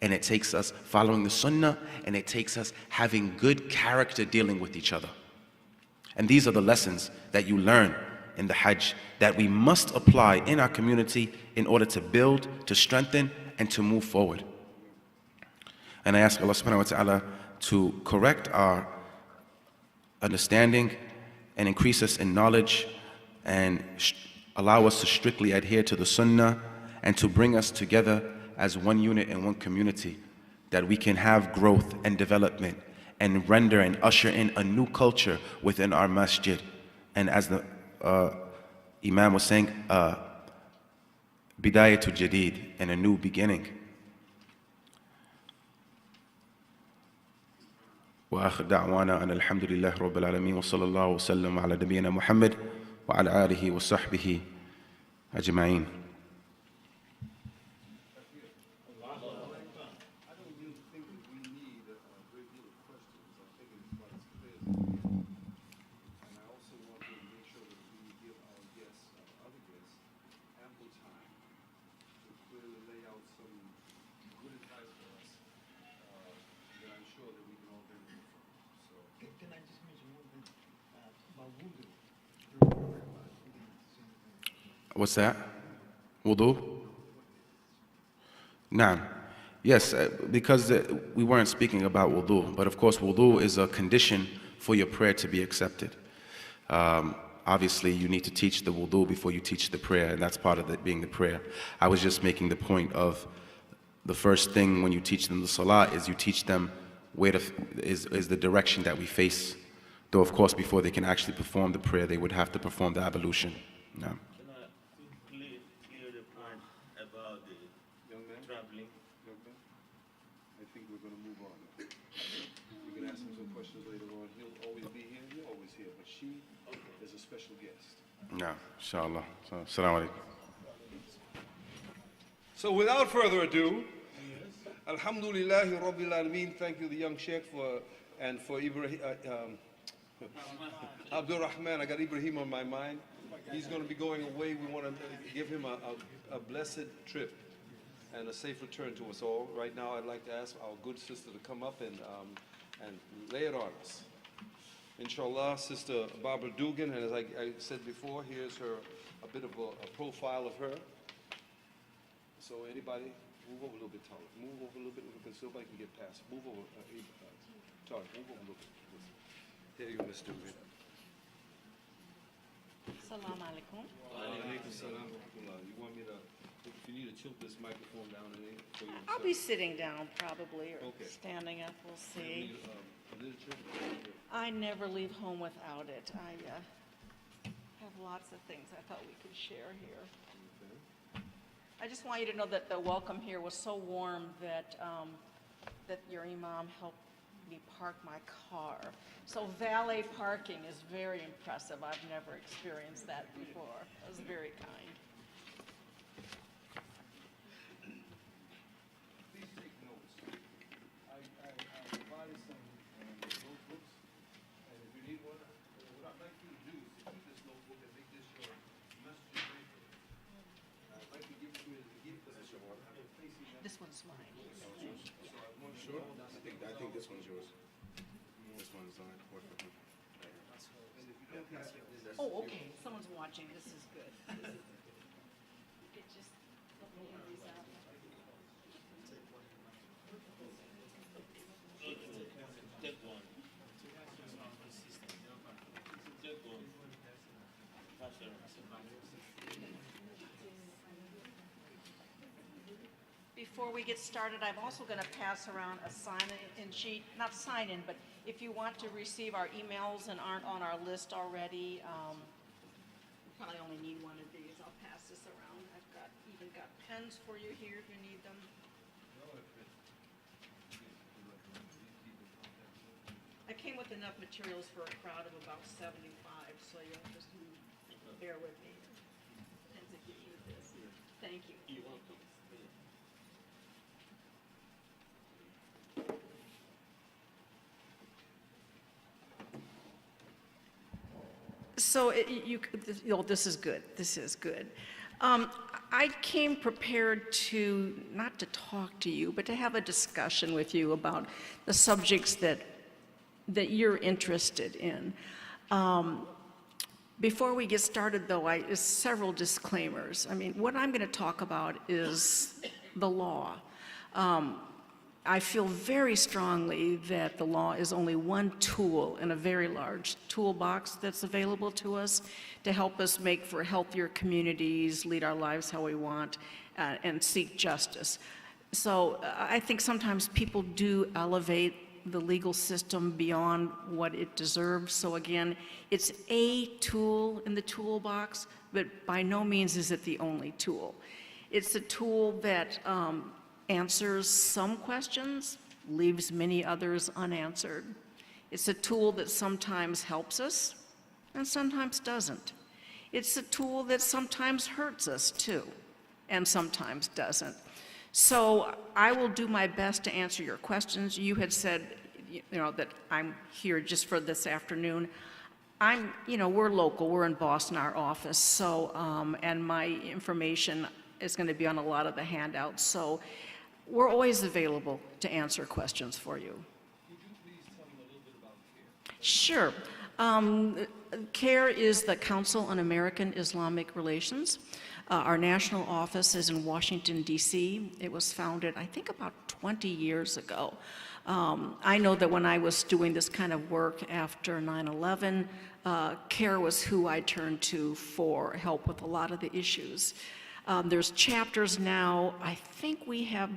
and it takes us following the sunnah, and it takes us having good character dealing with each other. And these are the lessons that you learn in the Hajj that we must apply in our community in order to build, to strengthen, and to move forward. And I ask Allah subhanahu wa ta'ala to correct our understanding and increase us in knowledge and allow us to strictly adhere to the sunnah and to bring us together as one unit and one community, that we can have growth and development and render and usher in a new culture within our masjid. And as the Imam was saying, bidayatul jadid, and a new beginning. وآخر دعوانا أن الحمد لله رب العالمين وصلى الله وسلم على نبينا محمد وعلى آله وصحبه أجمعين. What's that? Wudu? Naam. Yes, because we weren't speaking about wudu, but of course wudu is a condition for your prayer to be accepted. Obviously, you need to teach the wudu before you teach the prayer, and that's part of it being the prayer. I was just making the point of the first thing when you teach them the salah is you teach them where is the direction that we face. Though, of course, before they can actually perform the prayer, they would have to perform the ablution. Naam. No, inshallah. So, assalamu alaikum. So without further ado, Alhamdulillahi Rabbil Alameen, thank you the young Sheikh for Ibrahim, Abdul Rahman. I got Ibrahim on my mind. He's going to be going away. We want to give him a blessed trip and a safe return to us all. Right now I'd like to ask our good sister to come up and lay it on us. Inshallah, Sister Barbara Dugan, and as I said before, here's a bit of a profile of her. So anybody, move over a little bit taller. Move over a little bit so nobody can get past. Move over, Tariq, move over a little bit. There you go, Miss Dugan. Assalamu alaikum. Alaikum salam wa rahmatullah. You want me to, if you need to tilt this microphone down for you? I'll be sitting down probably, or Okay. standing up, we'll see. Literature? I never leave home without it. I have lots of things I thought we could share here. I just want you to know that the welcome here was so warm that, that your imam helped me park my car. So valet parking is very impressive. I've never experienced that before. It was very kind. Please take notes. I provided some notebooks, and if you need one, what I'd like you to do is to keep this notebook and make this your message paper. I'd like to give you a gift of this one. This one's mine. Sure. I think this one's yours. This one's important. Oh, okay, someone's watching, this is good. You could just let me hand these out. Before we get started, I'm also going to pass around a sign-in sheet, not sign-in, but if you want to receive our emails and aren't on our list already, you probably only need one of these. I'll pass this around. I've even got pens for you here if you need them. I came with enough materials for a crowd of about 75, so you'll just bear with me. Pens if you need this. Thank you. You're welcome. So this is good. This is good. I came prepared not to talk to you, but to have a discussion with you about the subjects that you're interested in. Before we get started, though, several disclaimers. I mean, what I'm going to talk about is the law. I feel very strongly that the law is only one tool in a very large toolbox that's available to us to help us make for healthier communities, lead our lives how we want, and seek justice. So I think sometimes people do elevate the legal system beyond what it deserves. So again, it's a tool in the toolbox, but by no means is it the only tool. It's a tool that answers some questions, leaves many others unanswered. It's a tool that sometimes helps us and sometimes doesn't. It's a tool that sometimes hurts us too, and sometimes doesn't. So I will do my best to answer your questions. You had said, that I'm here just for this afternoon. We're local, we're in Boston, our office, so, and my information is going to be on a lot of the handouts, so we're always available to answer questions for you. Could you please tell me a little bit about CARE? Sure. CARE is the Council on American Islamic Relations. Our national office is in Washington, D.C. It was founded, I think, about 20 years ago. I know that when I was doing this kind of work after 9/11, CARE was who I turned to for help with a lot of the issues. There's chapters now. I think we have,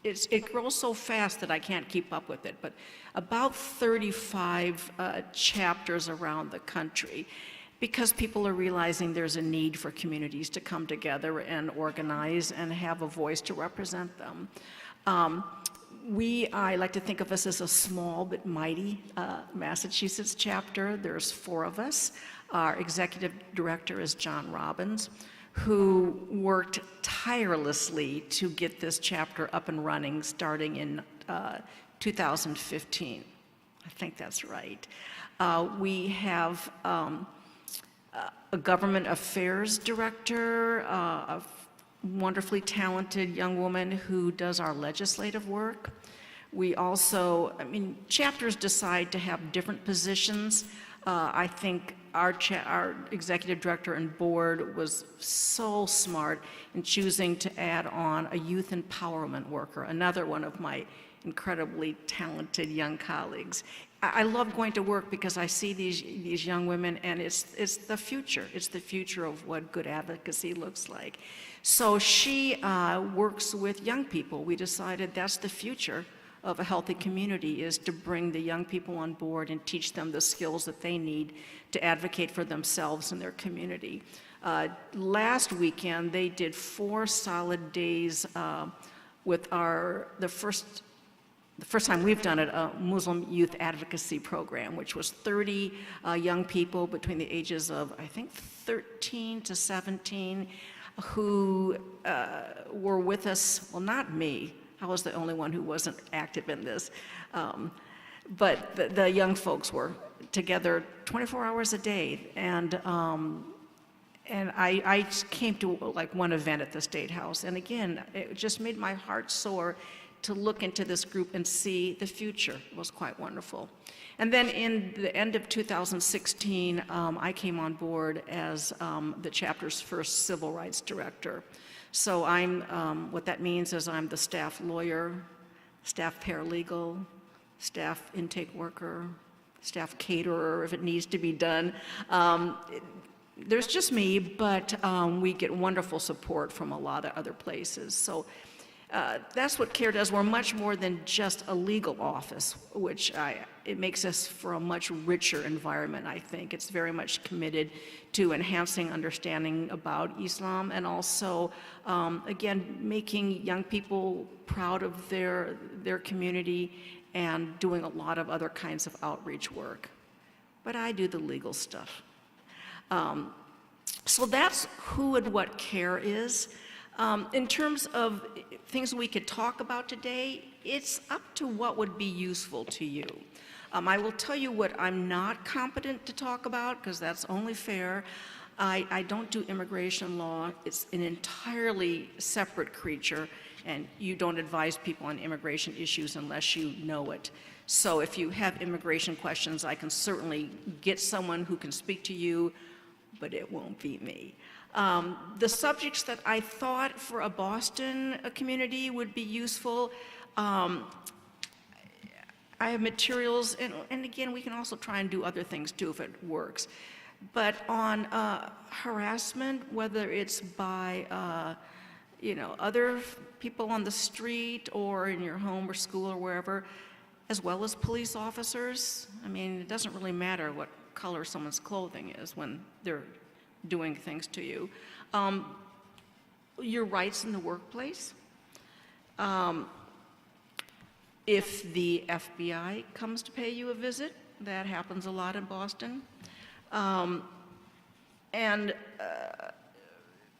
it grows so fast that I can't keep up with it, but about 35 chapters around the country, because people are realizing there's a need for communities to come together and organize and have a voice to represent them. I like to think of us as a small but mighty Massachusetts chapter. There's 4 of us. Our executive director is John Robbins, who worked tirelessly to get this chapter up and running starting in 2015. I think that's right. We have a government affairs director, a wonderfully talented young woman who does our legislative work. We also, chapters decide to have different positions. I think our executive director and board was so smart in choosing to add on a youth empowerment worker, another one of my incredibly talented young colleagues. I love going to work because I see these young women, and it's the future. It's the future of what good advocacy looks like. So she works with young people. We decided that's the future of a healthy community, is to bring the young people on board and teach them the skills that they need to advocate for themselves and their community. Last weekend, they did 4 solid days with the first time we've done it, a Muslim youth advocacy program, which was 30 young people between the ages of, I think, 13 to 17, who were with us, well, not me. I was the only one who wasn't active in this. But the young folks were together 24 hours a day. And I came to like one event at the State House. And again, it just made my heart soar to look into this group and see the future. It was quite wonderful. And then in the end of 2016, I came on board as the chapter's first civil rights director. So what that means is I'm the staff lawyer, staff paralegal, staff intake worker, staff caterer if it needs to be done. There's just me, but we get wonderful support from a lot of other places. So that's what CARE does. We're much more than just a legal office, which it makes us for a much richer environment, I think. It's very much committed to enhancing understanding about Islam and also, again, making young people proud of their community and doing a lot of other kinds of outreach work. But I do the legal stuff. So that's who and what CARE is. In terms of things we could talk about today, it's up to what would be useful to you. I will tell you what I'm not competent to talk about, because that's only fair. I don't do immigration law. It's an entirely separate creature, and you don't advise people on immigration issues unless you know it. So if you have immigration questions, I can certainly get someone who can speak to you, but it won't be me. The subjects that I thought for a Boston community would be useful, I have materials, and again, we can also try and do other things too if it works. But on harassment, whether it's by other people on the street or in your home or school or wherever, as well as police officers. I mean, it doesn't really matter what color someone's clothing is when they're doing things to you. Your rights in the workplace. If the FBI comes to pay you a visit, that happens a lot in Boston. And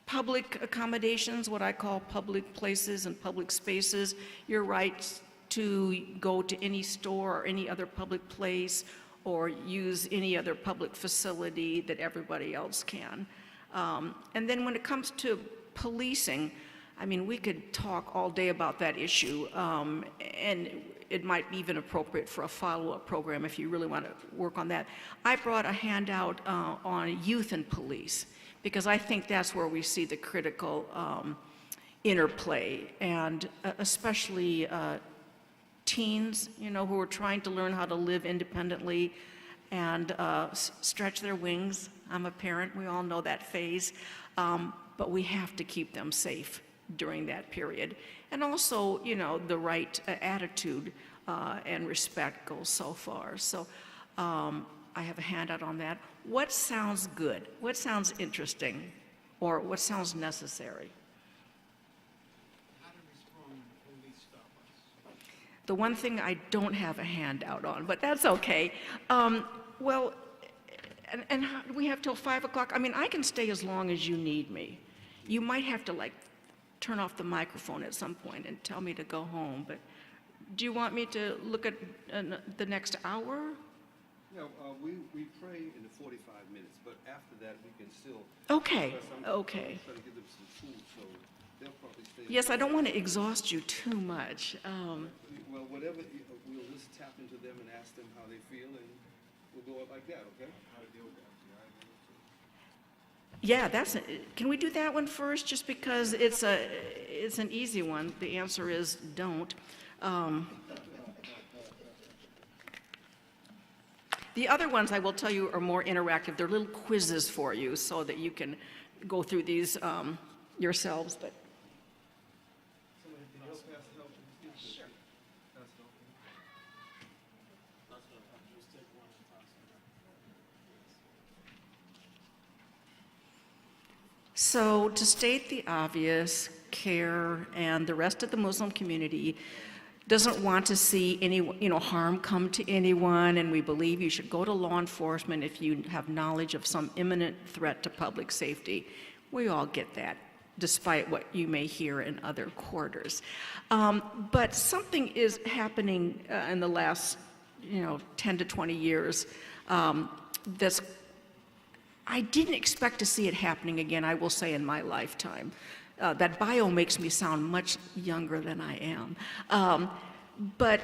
public accommodations, what I call public places and public spaces, your rights to go to any store or any other public place or use any other public facility that everybody else can. And then when it comes to policing, I mean, we could talk all day about that issue, and it might be even appropriate for a follow-up program if you really want to work on that. I brought a handout on youth and police, because I think that's where we see the critical interplay, and especially teens, who are trying to learn how to live independently and stretch their wings. I'm a parent, we all know that phase, but we have to keep them safe during that period. And also, the right attitude and respect goes so far. So I have a handout on that. What sounds good? What sounds interesting? Or what sounds necessary? How to respond when police stop us. The one thing I don't have a handout on, but that's okay. Well, and how, we have till 5 o'clock. I mean, I can stay as long as you need me. You might have to turn off the microphone at some point and tell me to go home, but do you want me to look at the next hour? No, we pray in the 45 minutes, but after that, we can still. Okay, Because okay. I'm trying to give them some food, so they'll probably stay. Yes, I don't want to exhaust you too much. Well, whatever, we'll just tap into them and ask them how they feel, and we'll go up like that, okay? How to deal with that. Yeah, can we do that one first, just because it's an easy one. The answer is don't. The other ones, I will tell you, are more interactive. They're little quizzes for you so that you can go through these yourselves. But sure. So to state the obvious, CARE and the rest of the Muslim community doesn't want to see any harm come to anyone, and we believe you should go to law enforcement if you have knowledge of some imminent threat to public safety. We all get that, despite what you may hear in other quarters. But something is happening in the last 10 to 20 years that's I didn't expect to see it happening again, I will say, in my lifetime. That bio makes me sound much younger than I am. But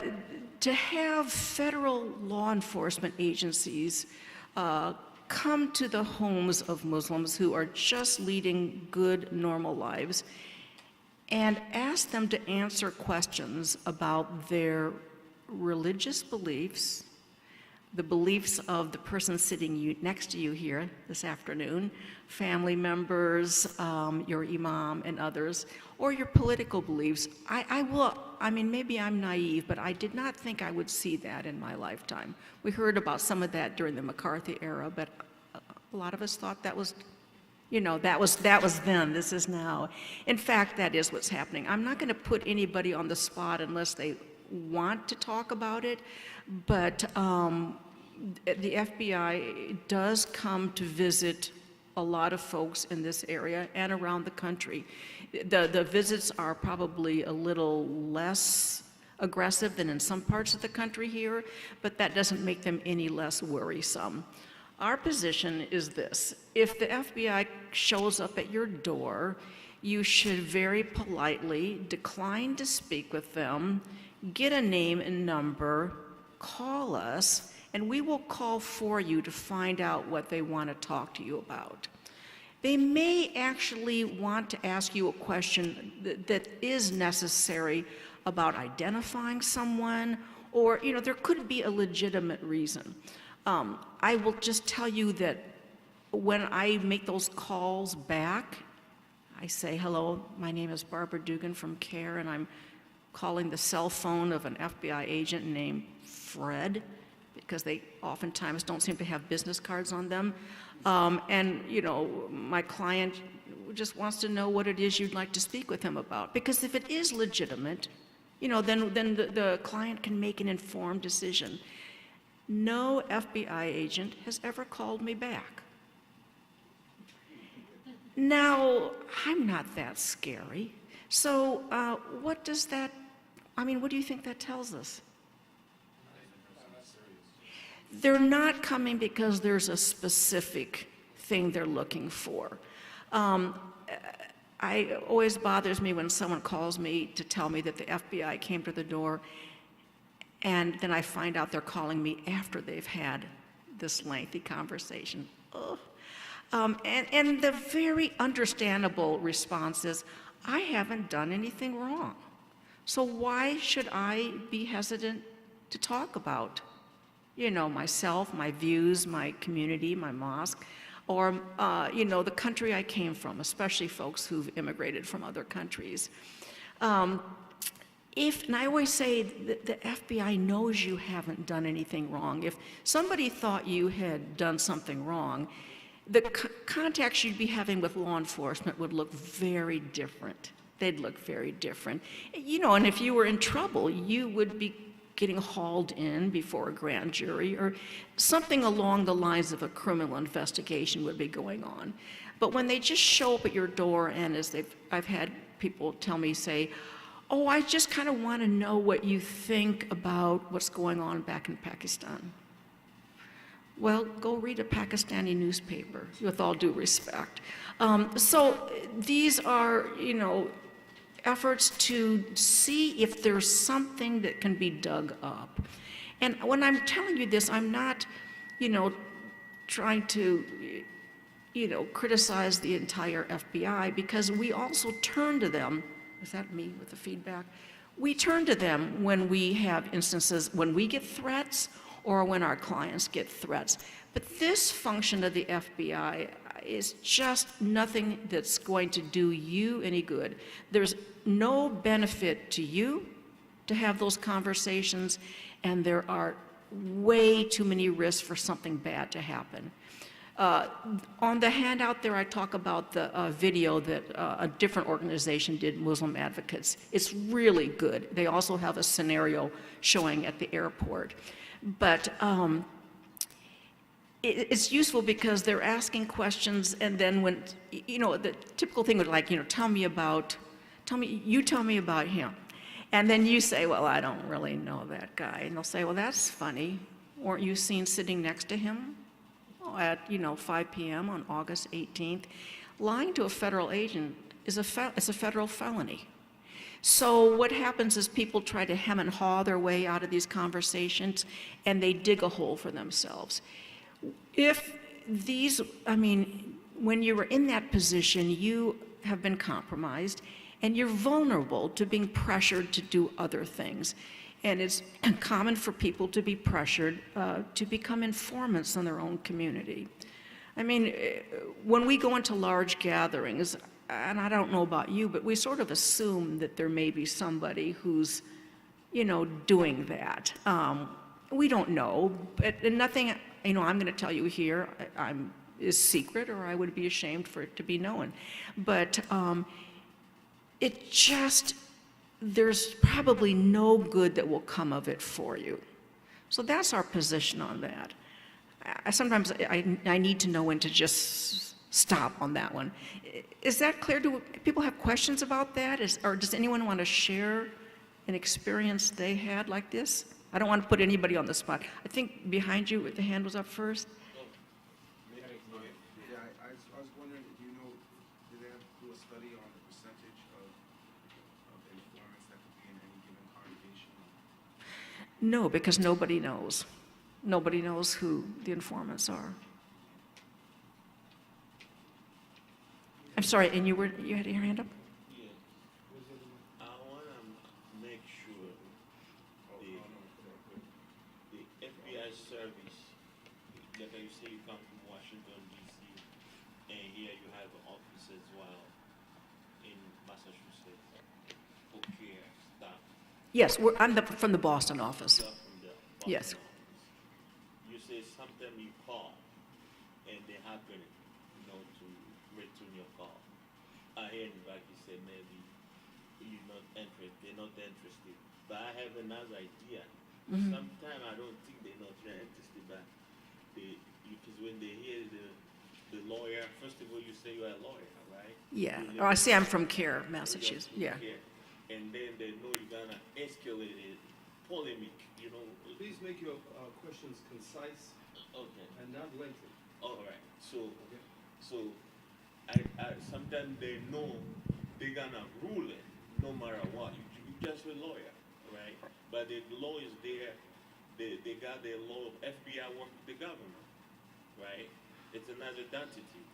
to have federal law enforcement agencies come to the homes of Muslims who are just leading good, normal lives and ask them to answer questions about their religious beliefs, the beliefs of the person sitting next to you here this afternoon, family members, your imam and others, or your political beliefs. I mean, maybe I'm naive, but I did not think I would see that in my lifetime. We heard about some of that during the McCarthy era, but a lot of us thought that was, that was then, this is now. In fact, that is what's happening. I'm not gonna put anybody on the spot unless they want to talk about it, but the FBI does come to visit a lot of folks in this area and around the country. The visits are probably a little less aggressive than in some parts of the country here, but that doesn't make them any less worrisome. Our position is this: if the FBI shows up at your door, you should very politely decline to speak with them, get a name and number, call us, and we will call for you to find out what they want to talk to you about. They may actually want to ask you a question that is necessary about identifying someone, or, you know, there could be a legitimate reason. I will just tell you that when I make those calls back, I say, hello, my name is Barbara Dugan from CARE, and I'm calling the cell phone of an FBI agent named Fred, because they oftentimes don't seem to have business cards on them. And, you know, my client just wants to know what it is you'd like to speak with him about. Because if it is legitimate, you know, then the client can make an informed decision. No FBI agent has ever called me back. Now, I'm not that scary. So what does that, I mean, what do you think that tells us? They're not coming because there's a specific thing they're looking for. It always bothers me when someone calls me to tell me that the FBI came to the door, and then I find out they're calling me after they've had this lengthy conversation. Ugh. And the very understandable response is, I haven't done anything wrong. So why should I be hesitant to talk about, you know, myself, my views, my community, my mosque, or, you know, the country I came from, especially folks who've immigrated from other countries. And I always say that the FBI knows you haven't done anything wrong. If somebody thought you had done something wrong, the contacts you'd be having with law enforcement would look very different. They'd look very different. You know, and if you were in trouble, you would be getting hauled in before a grand jury, or something along the lines of a criminal investigation would be going on. But when they just show up at your door, and I've had people tell me, say, oh, I just kind of want to know what you think about what's going on back in Pakistan. Well, go read a Pakistani newspaper, with all due respect. So these are, you know, efforts to see if there's something that can be dug up. And when I'm telling you this, I'm not, you know, trying to, you know, criticize the entire FBI, because we also turn to them. Is that me with the feedback? We turn to them when we have instances when we get threats or when our clients get threats. But this function of the FBI is just nothing that's going to do you any good. There's no benefit to you to have those conversations, and there are way too many risks for something bad to happen. On the handout there, I talk about the video that a different organization did, Muslim Advocates. It's really good. They also have a scenario showing at the airport. But it's useful because they're asking questions, and then when, you know, the typical thing would, like, you know, tell me about him. And then you say, well, I don't really know that guy. And they'll say, well, that's funny. Weren't you seen sitting next to him at, you know, 5 p.m. on August 18th? Lying to a federal agent is a federal felony. So what happens is people try to hem and haw their way out of these conversations, and they dig a hole for themselves. If these, I mean, when you were in that position, you have been compromised, and you're vulnerable to being pressured to do other things. And it's common for people to be pressured to become informants in their own community. I mean, when we go into large gatherings, and I don't know about you, but we sort of assume that there may be somebody who's, you know, doing that. We don't know, but nothing, you know, I'm going to tell you here is secret, or I would be ashamed for it to be known. But it just, there's probably no good that will come of it for you. So that's our position on that. Sometimes I need to know when to just stop on that one. Is that clear? Do people have questions about that? Or does anyone want to share an experience they had like this? I don't want to put anybody on the spot. I think behind you, the hand was up first. Yeah, I was wondering, do you know, did they do a study on the percentage of informants that could be in any given congregation? No, because nobody knows. Nobody knows who the informants are. I'm sorry, and you had your hand up? Yeah. I want to make sure the FBI service, like you say, you come from Washington, D.C., and here you have an office as well in Massachusetts for care staff. Yes, I'm from the Boston office. Staff from the Yes. Boston office. You say sometimes you call and they happen, to return your call. I hear you back, you say maybe you're not interested, they're not interested. But I have another idea. Sometimes I don't think they're not very interested, but because when they hear the lawyer, first of all, you say you're a lawyer, right? Yeah, You or I live say I'm from CARE, Massachusetts, in yeah. care. And then they know you're gonna escalate it, polemic, Please make your questions concise Okay, and not lengthy. all right. So Okay? I sometimes they know they're gonna rule it no matter what. You're just a lawyer, right? But the law is there. They got their law. FBI work with the government, right? It's another entity.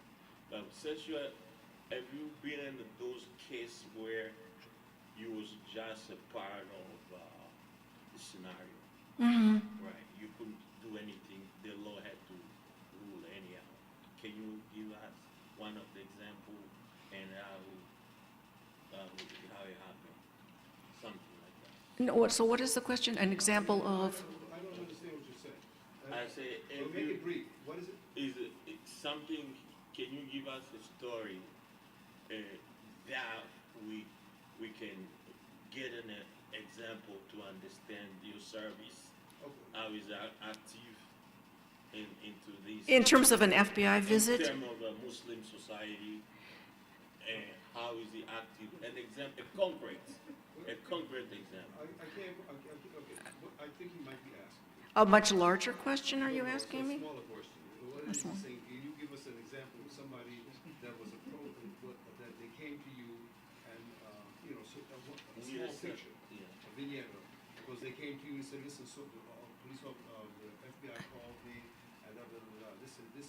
But since have you been in those cases where you was just a part of the scenario? Right. You couldn't do anything. The law had to rule anyhow. Can you give us one of the example and how it happened? Something like that. No, so what is the question? An example of? I don't understand what you're saying. I say, Well, make it brief. What is it? is it something? Can you give us a story that we can get an example to understand your service? Okay. How is that active into this? In terms of an FBI visit? In terms of a Muslim society, and how is it active? An example, a concrete example. I can't, okay, I think he might be asking. A much larger question, are you No, no, asking it's me? a smaller question. What A is he small- saying? Can you give us an example of somebody that was that they came to you and, a small Yes, sir. picture, Yeah. a vignette, because they came to you and said, listen, so, police officer, the FBI called me, and this and this.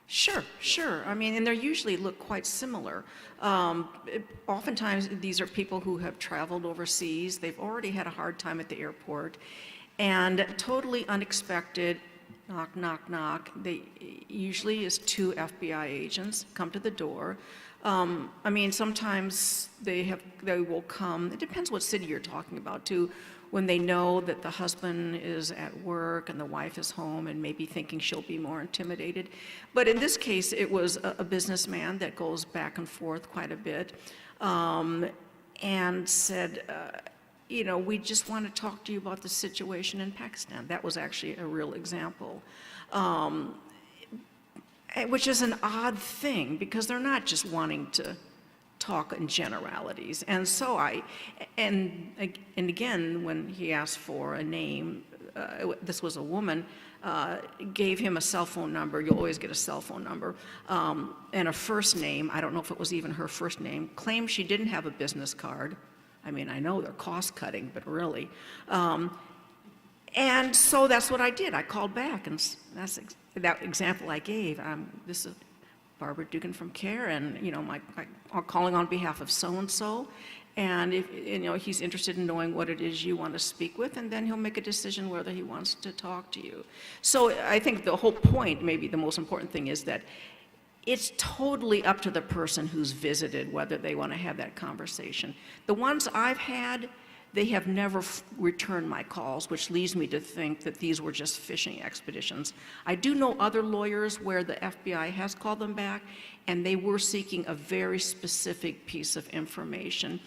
Sure. I mean, and they usually look quite similar. Oftentimes, these are people who have traveled overseas. They've already had a hard time at the airport. And totally unexpected, knock, knock, knock. They usually is 2 FBI agents come to the door. I mean, sometimes they will come. It depends what city you're talking about, too. When they know that the husband is at work and the wife is home and maybe thinking she'll be more intimidated. But in this case, it was a businessman that goes back and forth quite a bit and said, we just want to talk to you about the situation in Pakistan. That was actually a real example. Which is an odd thing because they're not just wanting to talk in generalities. And so and again, when he asked for a name, this was a woman, gave him a cell phone number. You'll always get a cell phone number. And a first name, I don't know if it was even her first name, claimed she didn't have a business card. I mean, I know they're cost cutting, but really. And so that's what I did. I called back, and that's that example I gave. This is Barbara Dugan from CARE, and I'm calling on behalf of so-and-so, and if he's interested in knowing what it is you want to speak with, and then he'll make a decision whether he wants to talk to you. So I think the whole point, maybe the most important thing, is that it's totally up to the person who's visited whether they want to have that conversation. The ones I've had, they have never returned my calls, which leads me to think that these were just fishing expeditions. I do know other lawyers where the FBI has called them back, and they were seeking a very specific piece of information.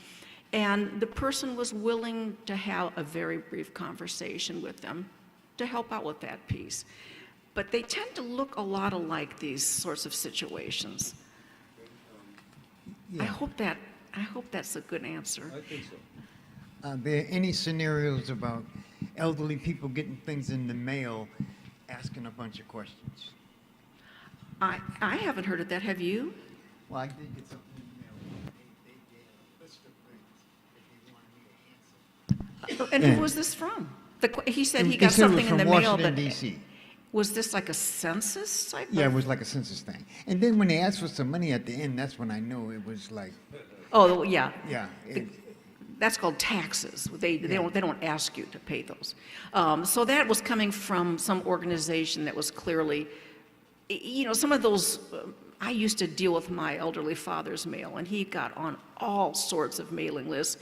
And the person was willing to have a very brief conversation with them to help out with that piece. But they tend to look a lot alike, these sorts of situations. I hope that's a good answer. I think so. Are there any scenarios about elderly people getting things in the mail, asking a bunch of questions? I haven't heard of that, have you? Well, I did get something in the mail. They gave a list of things that they wanted me to answer. And who was this from? He said he They got said it was something in the from mail, Washington, but D.C. was this like a census type Yeah, it of? was like a census thing. And then when they asked for some money at the end, that's when I knew it was like, Oh, yeah. yeah. That's called taxes. They don't ask you to pay those. So that was coming from some organization that was clearly, some of those. I used to deal with my elderly father's mail, and he got on all sorts of mailing lists.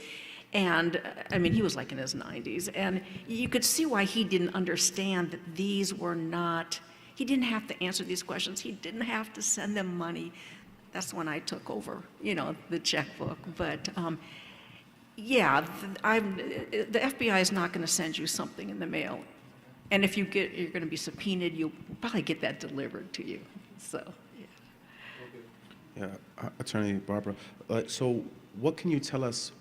And I mean, he was like in his 90s, and you could see why he didn't understand that these were not. He didn't have to answer these questions. He didn't have to send them money. That's when I took over, the checkbook. But yeah, the FBI is not going to send you something in the mail, and if you're going to be subpoenaed, you'll probably get that delivered to you. So, Yeah, Attorney Barbara. So, what can you tell us?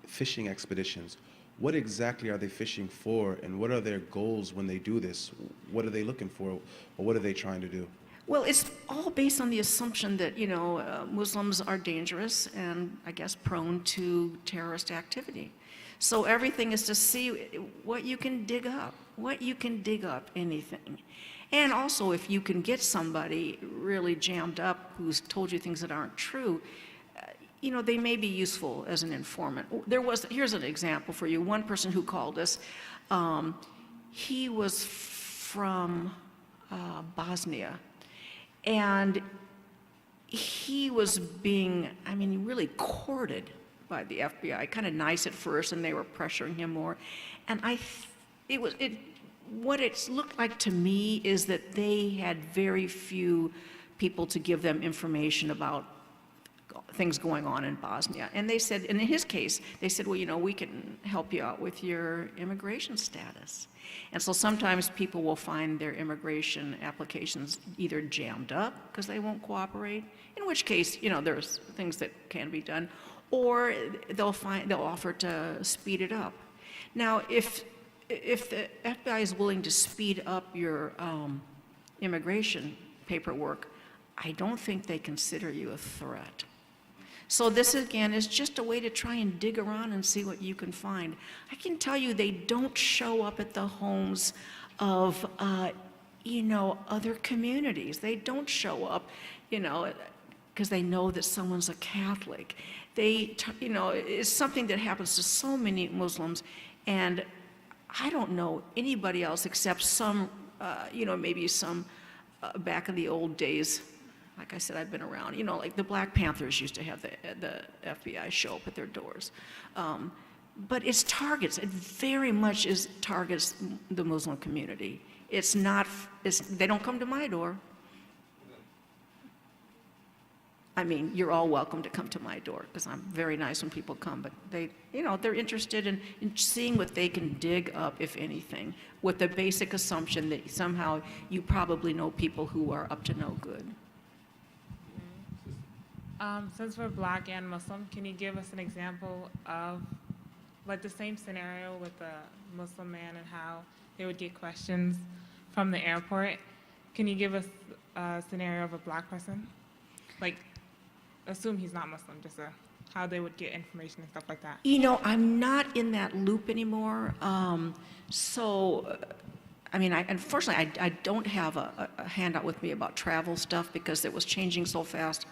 Fishing expeditions. What exactly are they fishing for, and what are their goals when they do this? What are they looking for, or what are they trying to do? well, it's all based on the assumption that Muslims are dangerous and I guess prone to terrorist activity. So everything is to see what you can dig up, anything. And also, if you can get somebody really jammed up who's told you things that aren't true, they may be useful as an informant. Here's an example for you. One person who called us, he was from Bosnia, and he was being, really courted by the FBI, kind of nice at first, and they were pressuring him more. And what it looked like to me is that they had very few people to give them information about things going on in Bosnia. And they said, and in his case, they said, well, we can help you out with your immigration status. And so sometimes people will find their immigration applications either jammed up because they won't cooperate, in which case, there's things that can be done, or they'll offer to speed it up. Now, if the FBI is willing to speed up your immigration paperwork, I don't think they consider you a threat. So this, again, is just a way to try and dig around and see what you can find. I can tell you they don't show up at the homes of, other communities. They don't show up, because they know that someone's a Catholic. It's something that happens to so many Muslims, and I don't know anybody else except some, maybe some back in the old days. Like I said, I've been around, like the Black Panthers used to have the FBI show up at their doors. But it very much targets the Muslim community. They don't come to my door. You're all welcome to come to my door because I'm very nice when people come, but they're interested in seeing what they can dig up, if anything, with the basic assumption that somehow you probably know people who are up to no good. Since we're Black and Muslim, can you give us an example of like the same scenario with the Muslim man and how they would get questions from the airport? Can you give us a scenario of a Black person? Like, assume he's not Muslim, just how they would get information and stuff like that. I'm not in that loop anymore. Unfortunately, I don't have a handout with me about travel stuff because it was changing so fast.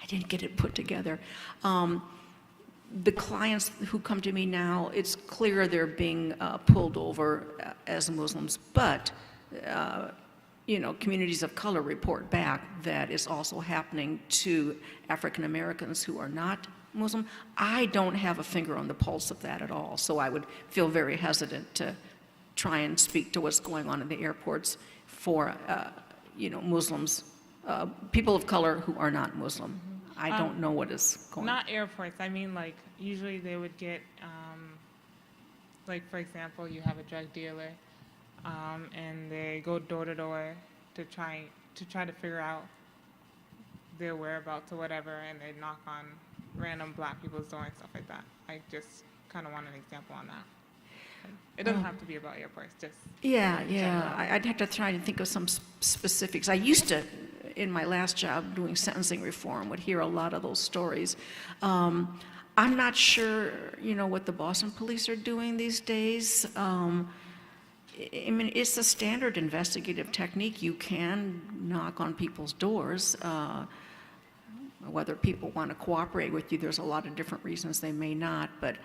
I didn't get it put together. The clients who come to me now, it's clear they're being pulled over as Muslims, but communities of color report back that it's also happening to African Americans who are not Muslim. I don't have a finger on the pulse of that at all, so I would feel very hesitant to try and speak to what's going on in the airports for Muslims, people of color who are not Muslim. I don't know what is going on. Not airports. Like usually they would get, like for example, you have a drug dealer, and they go door to door to try to figure out their whereabouts or whatever, and they knock on random Black people's door and stuff like that. kind of want an example on that. It doesn't have to be about airports, just Yeah, yeah. I'd have to try to think of some specifics. I used to, in my last job doing sentencing reform, would hear a lot of those stories. I'm not sure, what the Boston police are doing these days. I mean, it's a standard investigative technique. You can knock on people's doors. Whether people want to cooperate with you, there's a lot of different reasons they may not, but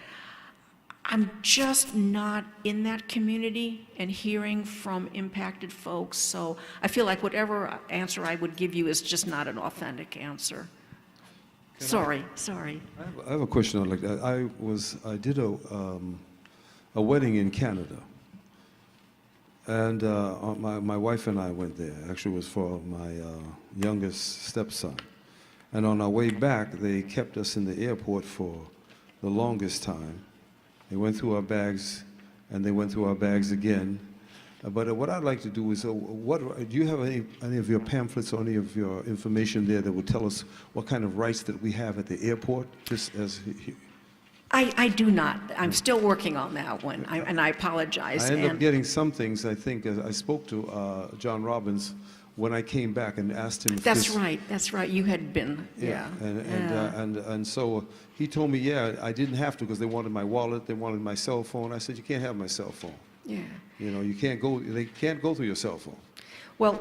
I'm just not in that community and hearing from impacted folks, so I feel like whatever answer I would give you is just not an authentic answer. Sorry. I have a question like that. I did a wedding in Canada, and my wife and I went there. Actually, it was for my youngest stepson. And on our way back, they kept us in the airport for the longest time. They went through our bags, and they went through our bags again. But what I'd like to do is, do you have any of your pamphlets or any of your information there that would tell us what kind of rights that we have at the airport? Just as I do not. I'm still working on that one, and I apologize. I ended up getting some things. I think I spoke to John Robbins when I came back and asked him. That's right. You had been, yeah. And so he told me, yeah, I didn't have to because they wanted my wallet, they wanted my cell phone. I said, you can't have my cell phone. Yeah. You can't go. They can't go through your cell phone. Well,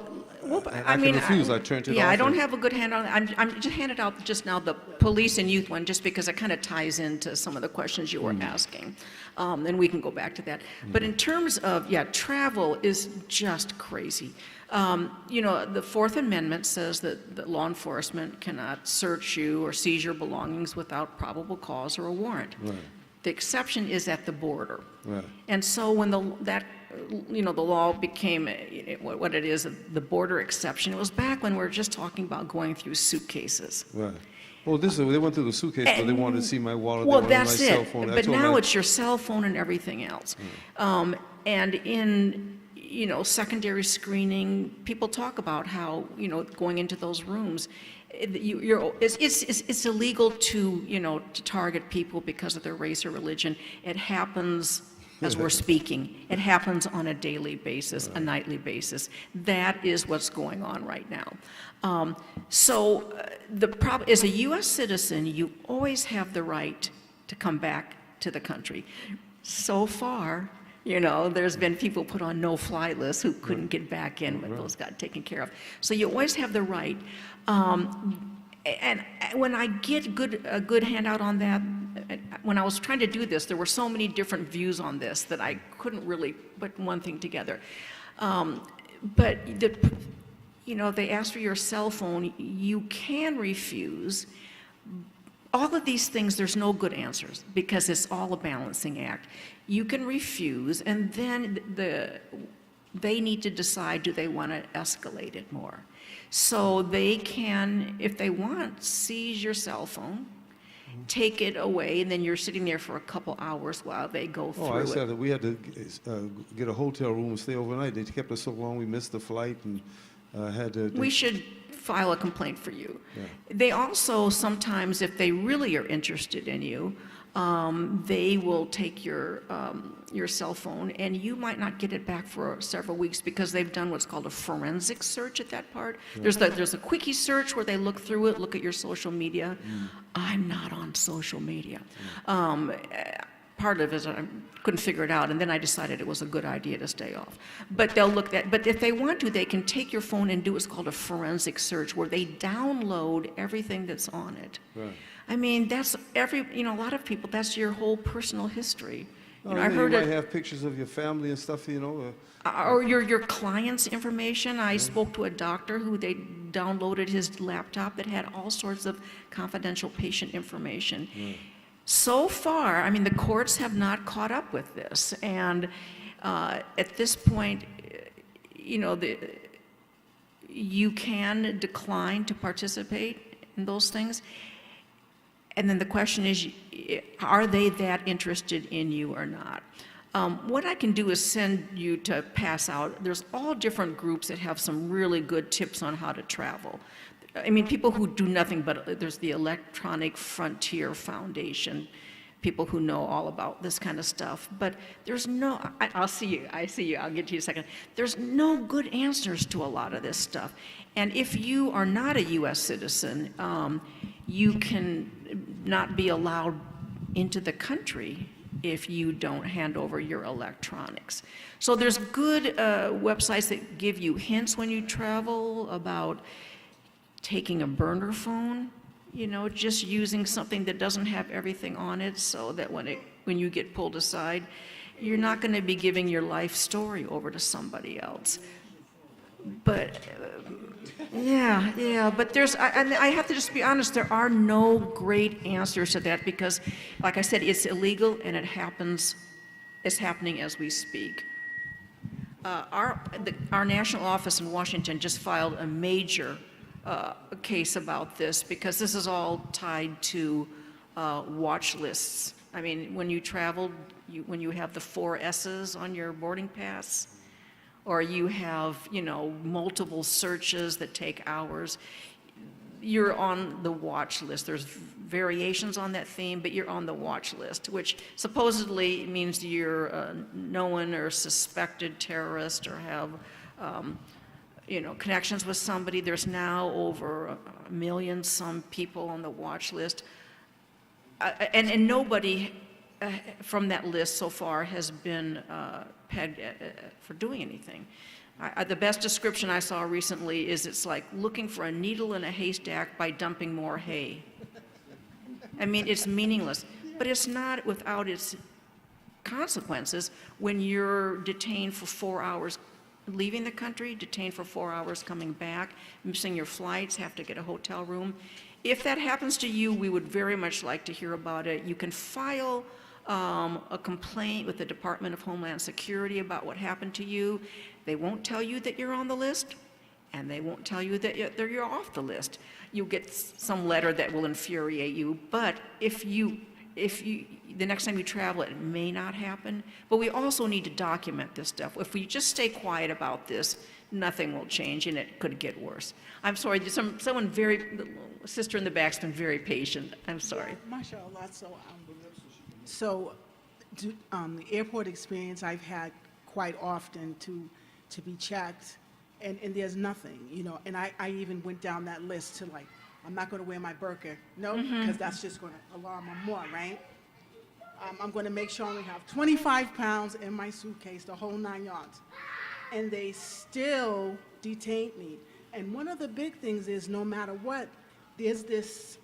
I can refuse. I turned it off. Yeah, I don't have a good hand on it. I'm just handed out just now the police and youth one, just because it kind of ties into some of the questions you were asking. And we can go back to that. But in terms of, travel is just crazy. The Fourth Amendment says that law enforcement cannot search you or seize your belongings without probable cause or a warrant. Right. The exception is at the border. Right. And so when the law became what it is, the border exception, it was back when we were just talking about going through suitcases. Right. Well, they went through the suitcase, but they wanted to see my wallet, Well, they wanted my that's cell it. phone. But now it's your cell phone and everything else. And in secondary screening, people talk about how going into those rooms, it's illegal to target people because of their race or religion. It happens as we're speaking. It happens on a daily basis, a nightly basis. That is what's going on right now. So the problem, as a U.S. citizen, you always have the right to come back to the country. So far, there's been people put on no-fly lists who couldn't get back in, but those got taken care of. So you always have the right. And when I get a good handout on that, when I was trying to do this, there were so many different views on this that I couldn't really put one thing together. But they ask for your cell phone, you can refuse. All of these things, there's no good answers because it's all a balancing act. You can refuse, and then they need to decide, do they want to escalate it more? So they can, if they want, seize your cell phone, take it away, and then you're sitting there for a couple hours while they go through it. I said that we had to get a hotel room and stay overnight. They kept us so long, we missed the flight and had to... We should file a complaint for you. Yeah. They also sometimes, if they really are interested in you, they will take your cell phone, and you might not get it back for several weeks because they've done what's called a forensic search at that part. Yeah. There's a quickie search where they look through it, look at your social media. I'm not on social media. Part of it is I couldn't figure it out, and then I decided it was a good idea to stay off. But they'll look at, but if they want to, they can take your phone and do what's called a forensic search, where they download everything that's on it. Right. I mean, that's a lot of people, that's your whole personal history. I heard you might have pictures of your family and stuff, Or your client's information. I spoke to a doctor who they downloaded his laptop that had all sorts of confidential patient information. So far, the courts have not caught up with this, and at this point, you can decline to participate in those things. And then the question is, are they that interested in you or not? What I can do is send you to pass out. There's all different groups that have some really good tips on how to travel. People who do nothing but, there's the Electronic Frontier Foundation. people who know all about this kind of stuff. But there's no, I'll see you, I see you, I'll get to you in a second. There's no good answers to a lot of this stuff. And if you are not a US citizen, you can not be allowed into the country if you don't hand over your electronics. So there's good websites that give you hints when you travel about taking a burner phone, you know, just using something that doesn't have everything on it so that when you get pulled aside, you're not going to be giving your life story over to somebody else. But yeah, but I have to just be honest, there are no great answers to that because, like I said, it's illegal and it's happening as we speak. Our national office in Washington just filed a major case about this because this is all tied to watch lists. I mean, when you travel, when you have the 4 S's on your boarding pass, or you have, you know, multiple searches that take hours, you're on the watch list. There's variations on that theme, but you're on the watch list, which supposedly means you're a known or suspected terrorist or have, you know, connections with somebody. There's now over 1 million some people on the watch list. And nobody from that list so far has been pegged for doing anything. The best description I saw recently is it's like looking for a needle in a haystack by dumping more hay. I mean, it's meaningless, but it's not without its consequences when you're detained for 4 hours leaving the country, detained for 4 hours coming back, missing your flights, have to get a hotel room. If that happens to you, we would very much like to hear about it. You can file a complaint with the Department of Homeland Security about what happened to you. They won't tell you that you're on the list, and they won't tell you that you're off the list. You'll get some letter that will infuriate you, but if the next time you travel, it may not happen. But we also need to document this stuff. If we just stay quiet about this, nothing will change, and it could get worse. I'm sorry, someone sister in the back's been very patient. I'm sorry. Mashallah. The airport experience I've had quite often to be checked, and there's nothing, you know, and I even went down that list to like, I'm not going to wear my burqa, no, because that's just going to alarm them more, right? I'm going to make sure I only have 25 pounds in my suitcase, the whole 9 yards. And they still detained me. And one of the big things is no matter what, there's this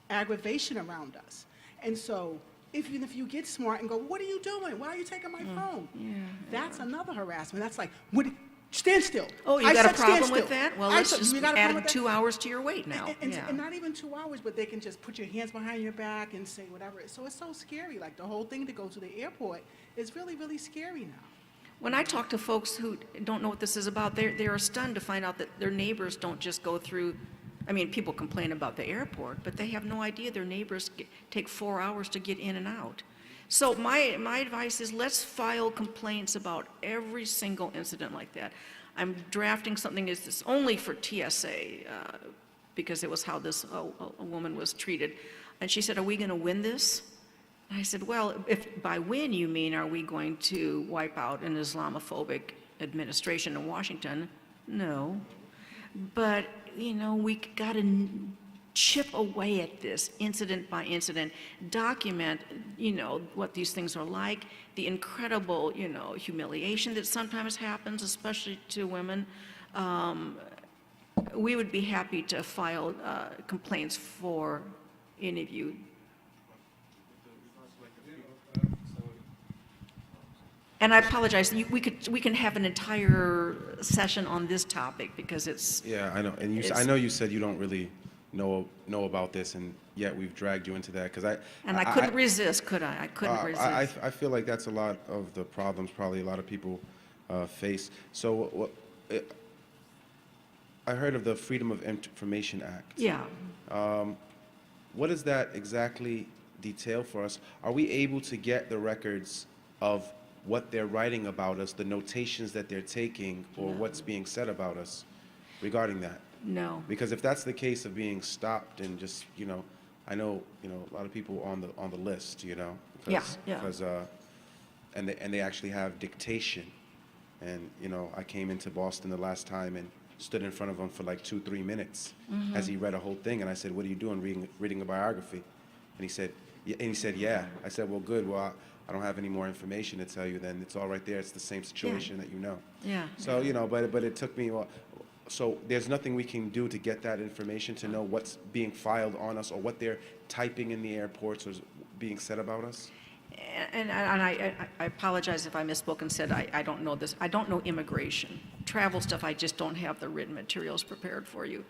aggravation around us. And so even if you get smart and go, what are you doing? Why are you taking my phone? That's another harassment. That's like, stand still. Oh, you got a problem with that? Well, let's just add 2 hours to your wait now. And not even 2 hours, but they can just put your hands behind your back and say whatever. So it's so scary. Like the whole thing to go to the airport is really, really scary now. When I talk to folks who don't know what this is about, they are stunned to find out that their neighbors don't just go through. I mean, people complain about the airport, but they have no idea their neighbors take 4 hours to get in and out. So my advice is let's file complaints about every single incident like that. I'm drafting something that's only for TSA because it was how a woman was treated. And she said, are we going to win this? And I said, well, if by win you mean are we going to wipe out an Islamophobic administration in Washington? No. But, you know, we got to chip away at this incident by incident, document, you know, what these things are like, the incredible, you know, humiliation that sometimes happens, especially to women. We would be happy to file complaints for any of you. And I apologize, we can have an entire session on this topic because it's. Yeah, I know, and I know you said you don't really know about this, and yet we've dragged you into that because I couldn't resist, could I? I couldn't resist. I feel like that's a lot of the problems probably a lot of people face. So I heard of the Freedom of Information Act. Yeah. What does that exactly detail for us? Are we able to get the records of what they're writing about us, the notations that they're taking, or what's being said about us regarding that? No. Because if that's the case of being stopped and just, you know, I know, a lot of people on the list, Yeah, yeah. because, and they actually have dictation. And, I came into Boston the last time and stood in front of him for like 2-3 minutes as he read a whole thing. And I said, "What are you doing, reading a biography?" And he said, "Yeah." I said, "Well, good. Well, I don't have any more information to tell you then. It's all right there. It's the same situation that you know." Yeah. So, but it took me, so there's nothing we can do to get that information, to know what's being filed on us or what they're typing in the airports or being said about us? And I apologize if I misspoke and said I don't know this. I don't know immigration. Travel stuff, I just don't have the written materials prepared for you.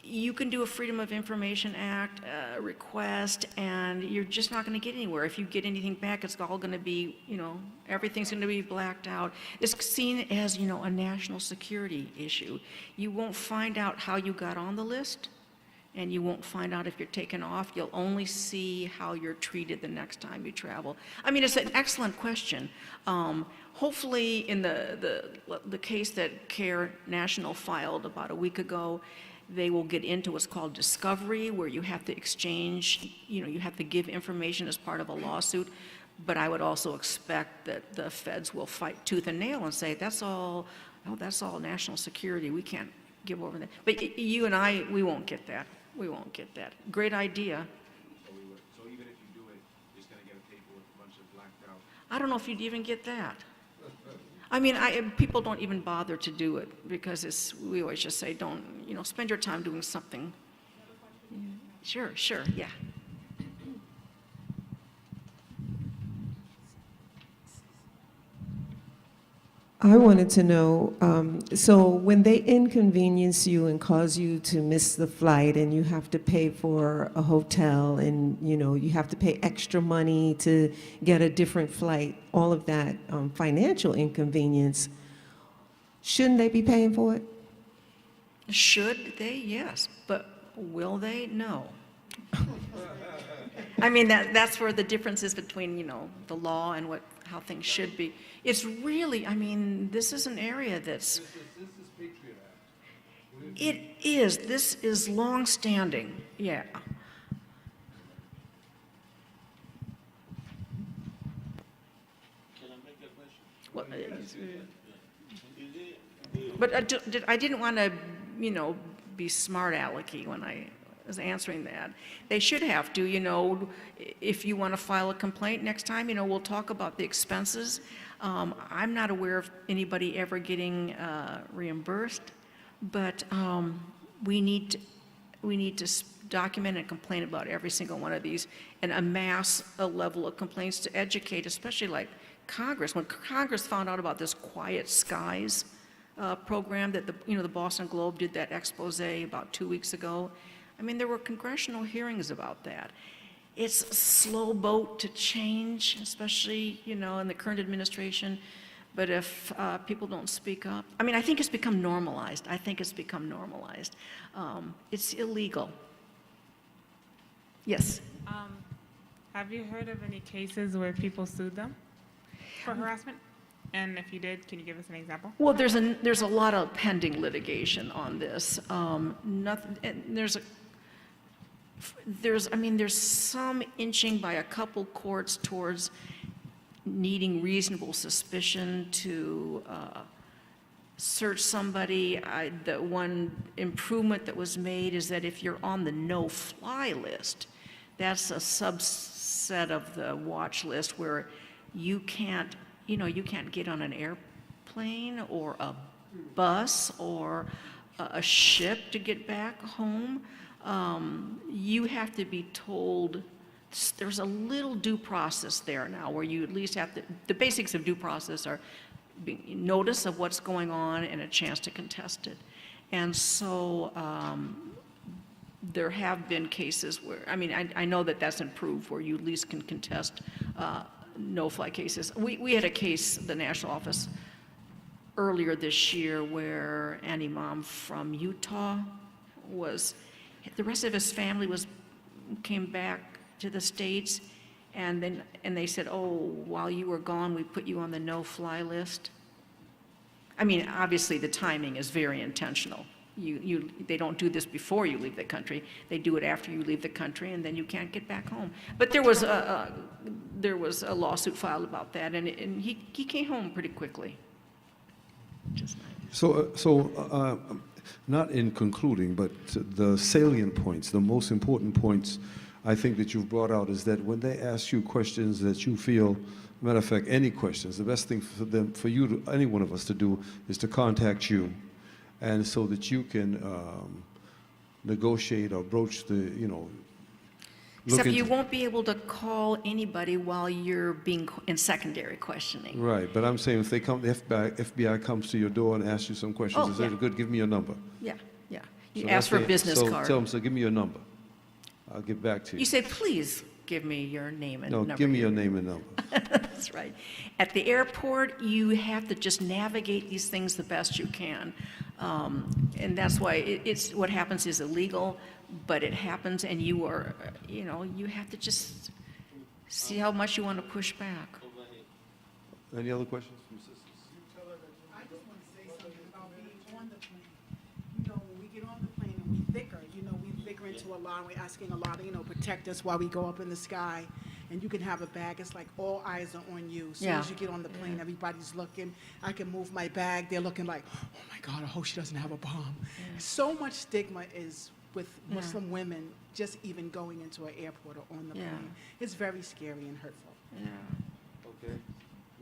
You can do a Freedom of Information Act request, and you're just not going to get anywhere. If you get anything back, it's all going to be, everything's going to be blacked out. It's seen as, a national security issue. You won't find out how you got on the list, and you won't find out if you're taken off. You'll only see how you're treated the next time you travel. I mean, it's an excellent question. Hopefully, in the case that CARE National filed about a week ago, they will get into what's called discovery, where you have to exchange, you have to give information as part of a lawsuit. But I would also expect that the feds will fight tooth and nail and say, that's all national security. We can't give over that. But you and I, we won't get that. We won't get that. Great idea. So even if you do it, you're just going to get a paper with a bunch of blacked out. I don't know if you'd even get that. I mean, people don't even bother to do it because we always just say, don't, spend your time doing something. Sure, yeah. I wanted to know, so when they inconvenience you and cause you to miss the flight and you have to pay for a hotel and, you have to pay extra money to get a different flight, all of that financial inconvenience, shouldn't they be paying for it? Should they? Yes. But will they? No. I mean, that's where the difference is between, the law and how things should be. It's really, this is an area that's... This is Patriot Act. It is. This is long-standing. Yeah. Can I make a question? Well, Is it, but I didn't want to, be smart alecky when I was answering that. They should have to, if you want to file a complaint next time, we'll talk about the expenses. I'm not aware of anybody ever getting reimbursed, but we need to document and complain about every single one of these and amass a level of complaints to educate, especially like Congress. When Congress found out about this Quiet Skies program that the Boston Globe did that expose about 2 weeks ago, there were congressional hearings about that. It's a slow boat to change, especially, in the current administration. But if people don't speak up, I think it's become normalized. It's illegal. Yes? Have you heard of any cases where people sued them for harassment? And if you did, can you give us an example? Well, there's a lot of pending litigation on this. There's some inching by a couple courts towards needing reasonable suspicion to search somebody. The one improvement that was made is that if you're on the no-fly list, that's a subset of the watch list where you can't get on an airplane or a bus or a ship to get back home. You have to be told, there's a little due process there now where you at least have the basics of due process are notice of what's going on and a chance to contest it. And so there have been cases where, I know that that's improved where you at least can contest no-fly cases. We had a case, the national office, earlier this year where an imam from Utah the rest of his family came back to the States, and they said, oh, while you were gone, we put you on the no-fly list. Obviously the timing is very intentional. they don't do this before you leave the country. They do it after you leave the country, and then you can't get back home. But there was a lawsuit filed about that, and he came home pretty quickly. Just nice. So, not in concluding, but the salient points, the most important points I think that you've brought out is that when they ask you questions that you feel, matter of fact, any questions, the best thing for you, any one of us to do is to contact you, and so that you can negotiate or broach the, Except you won't be able to call anybody while you're being in secondary questioning. Right, but I'm saying if they come, the FBI comes to your door and asks you some questions, they say, yeah. good, give me your number. Yeah, yeah. You So ask for a that's it. business So card. tell them, so give me your number. I'll get back to you. You say, please give me your name and No, number. give me your name and number. That's right. At the airport, you have to just navigate these things the best you can. And that's why it's what happens is illegal, but it happens, and you are, you have to just see how much you want to push back. Any other questions from sisters? I just want to say something about being on the plane. When we get on the plane and we bicker, we bicker into a lot, and we're asking a lot of, protect us while we go up in the sky. And you can have a bag, it's like all eyes are on you. As soon as you get on the plane, everybody's looking. I can move my bag, they're looking like, oh my God, I hope she doesn't have a bomb. So much stigma is with Muslim women just even going into an airport or on the plane. It's very scary and hurtful. Yeah. Okay.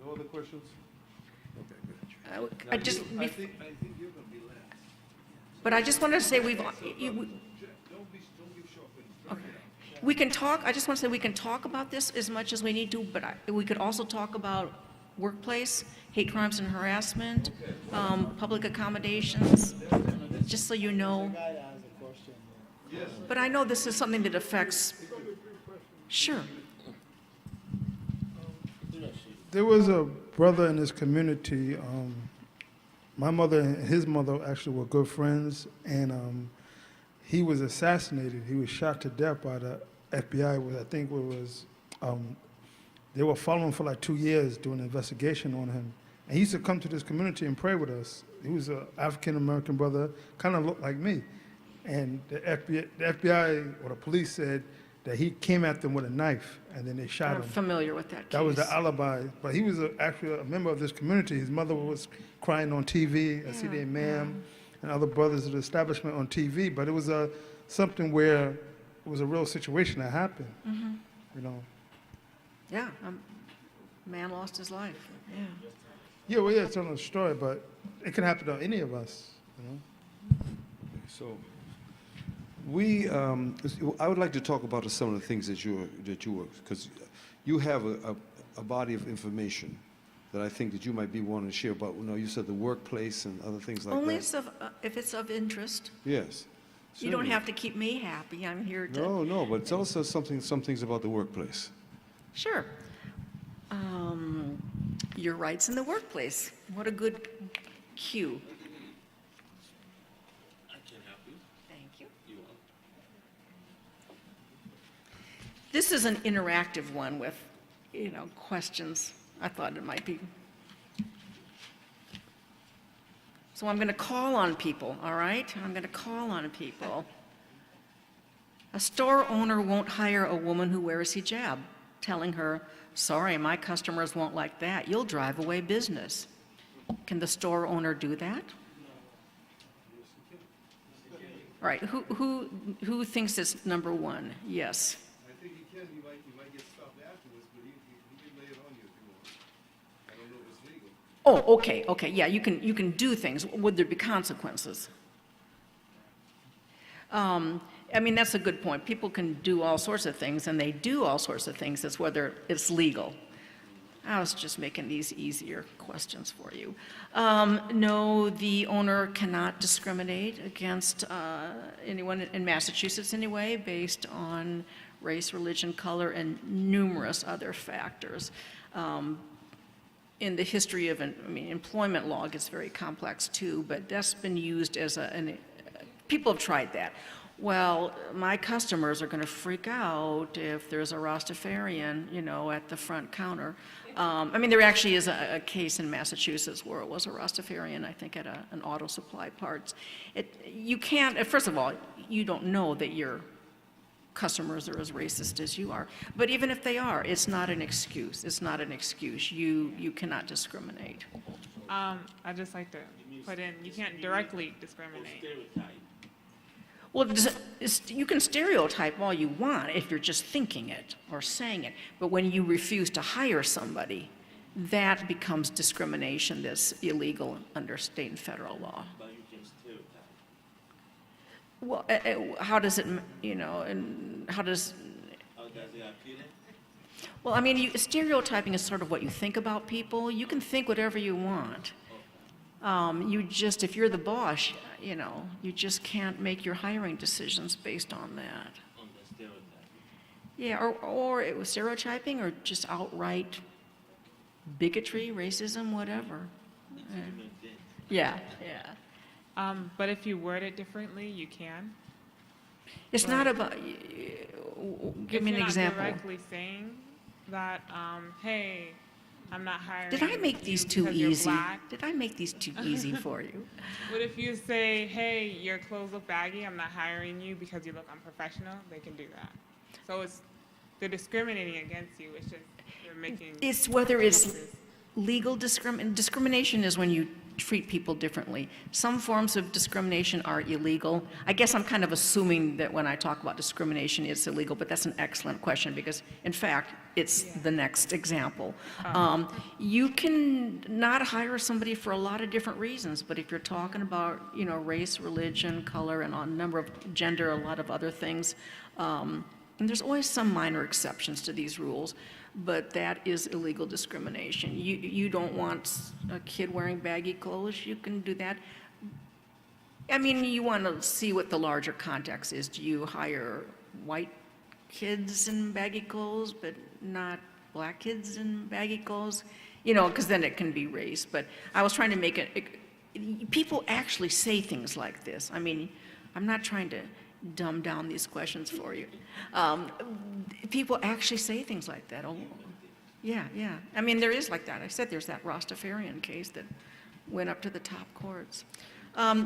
No other questions? Okay, good. I just, I think you're going to be last. but I just wanted to say we can talk, I just want to say we can talk about this as much as we need to, but we could also talk about workplace, hate crimes and harassment, public accommodations, just so you know. But I know this is something that affects, sure. There was a brother in this community. My mother and his mother actually were good friends, and he was assassinated. He was shot to death by the FBI. I think it was. They were following him for like 2 years doing an investigation on him. And he used to come to this community and pray with us. He was an African-American brother, kind of looked like me. And the FBI or the police said that he came at them with a knife, and then they shot I'm him. familiar with that case. That was the alibi. But he was actually a member of this community. His mother was crying on TV. I see their ma'am and other brothers of the establishment on TV. But it was something where it was a real situation that happened. Yeah, a man lost his life, Yeah, well, yeah, it's another story, but it can happen to any of us, So, I would like to talk about some of the things that you because you have a body of information that I think that you might be wanting to share about. You said the workplace and other things like only that. if it's of interest. Yes. You don't certainly. have to keep me happy. I'm here to. No, but tell us some things about the workplace. Sure. Your rights in the workplace. What a good cue. I can help you. Thank you. You want? This is an interactive one with, questions. I thought it might be. So I'm going to call on people, all right? I'm going to call on people. A store owner won't hire a woman who wears hijab, telling her, sorry, my customers won't like that. You'll drive away business. Can the store owner do that? All right, who thinks it's number one? Yes. I think he can. You might get stopped afterwards, but he can lay it on you if you want. I don't know if it's legal. Oh, okay, yeah, you can do things. Would there be consequences? That's a good point. People can do all sorts of things, and they do all sorts of things. It's whether it's legal. I was just making these easier questions for you. No, the owner cannot discriminate against anyone in Massachusetts anyway, based on race, religion, color, and numerous other factors. In the history of, employment law gets very complex too, but that's been used as people have tried that. well, my customers are going to freak out if there's a Rastafarian, you know, at the front counter. I mean, there actually is a case in Massachusetts where it was a Rastafarian, I think, at an auto supply parts. You can't, first of all, you don't know that your customers are as racist as you are. But even if they are, it's not an excuse. It's not an excuse. You cannot discriminate. I'd just like to put in, you can't directly discriminate. Stereotype. Well, you can stereotype all you want if you're just thinking it or saying it, but when you refuse to hire somebody, that becomes discrimination that's illegal under state and federal law. But you can stereotype. Well, how does it, you know, and how does, How does it appeal? well, I mean, stereotyping is sort of what you think about people. You can think whatever you want. You just, if you're the boss, you know, you just can't make your hiring decisions based on that. On the stereotype. Yeah, or it was stereotyping or just outright bigotry, racism, whatever. Different thing. Yeah, yeah. But if you word it differently, you can. It's not about, give me an If example. you're not directly saying that, hey, I'm not hiring. Did I make you these too because you're easy? black. Did I make these too easy for you? What if you say, hey, your clothes look baggy, I'm not hiring you because you look unprofessional? They can do that. So they're discriminating against you, it's just, they're making. It's whether it's choices. legal discrimination is when you treat people differently. Some forms of discrimination are illegal. I guess I'm kind of assuming that when I talk about discrimination, it's illegal, but that's an excellent question because, in fact, it's the next example. You can not hire somebody for a lot of different reasons, but if you're talking about, you know, race, religion, color, and a number of gender, a lot of other things, and there's always some minor exceptions to these rules, but that is illegal discrimination. You don't want a kid wearing baggy clothes, you can do that. I mean, you want to see what the larger context is. Do you hire white kids in baggy clothes, but not black kids in baggy clothes? You know, because then it can be race. But I was trying to make it, people actually say things like this. I mean, I'm not trying to dumb down these questions for you. People actually say things like that. Oh, yeah, yeah. I mean, there is like that. I said there's that Rastafarian case that went up to the top courts.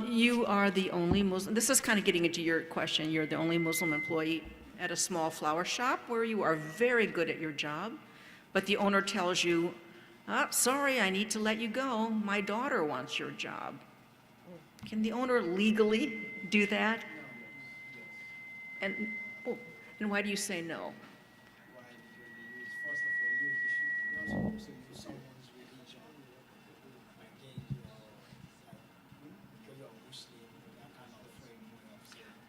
You are the only Muslim, this is kind of getting into your question, you're the only Muslim employee at a small flower shop where you are very good at your job, but the owner tells you, sorry, I need to let you go. My daughter wants your job. Can the owner legally do that? And why do you say no?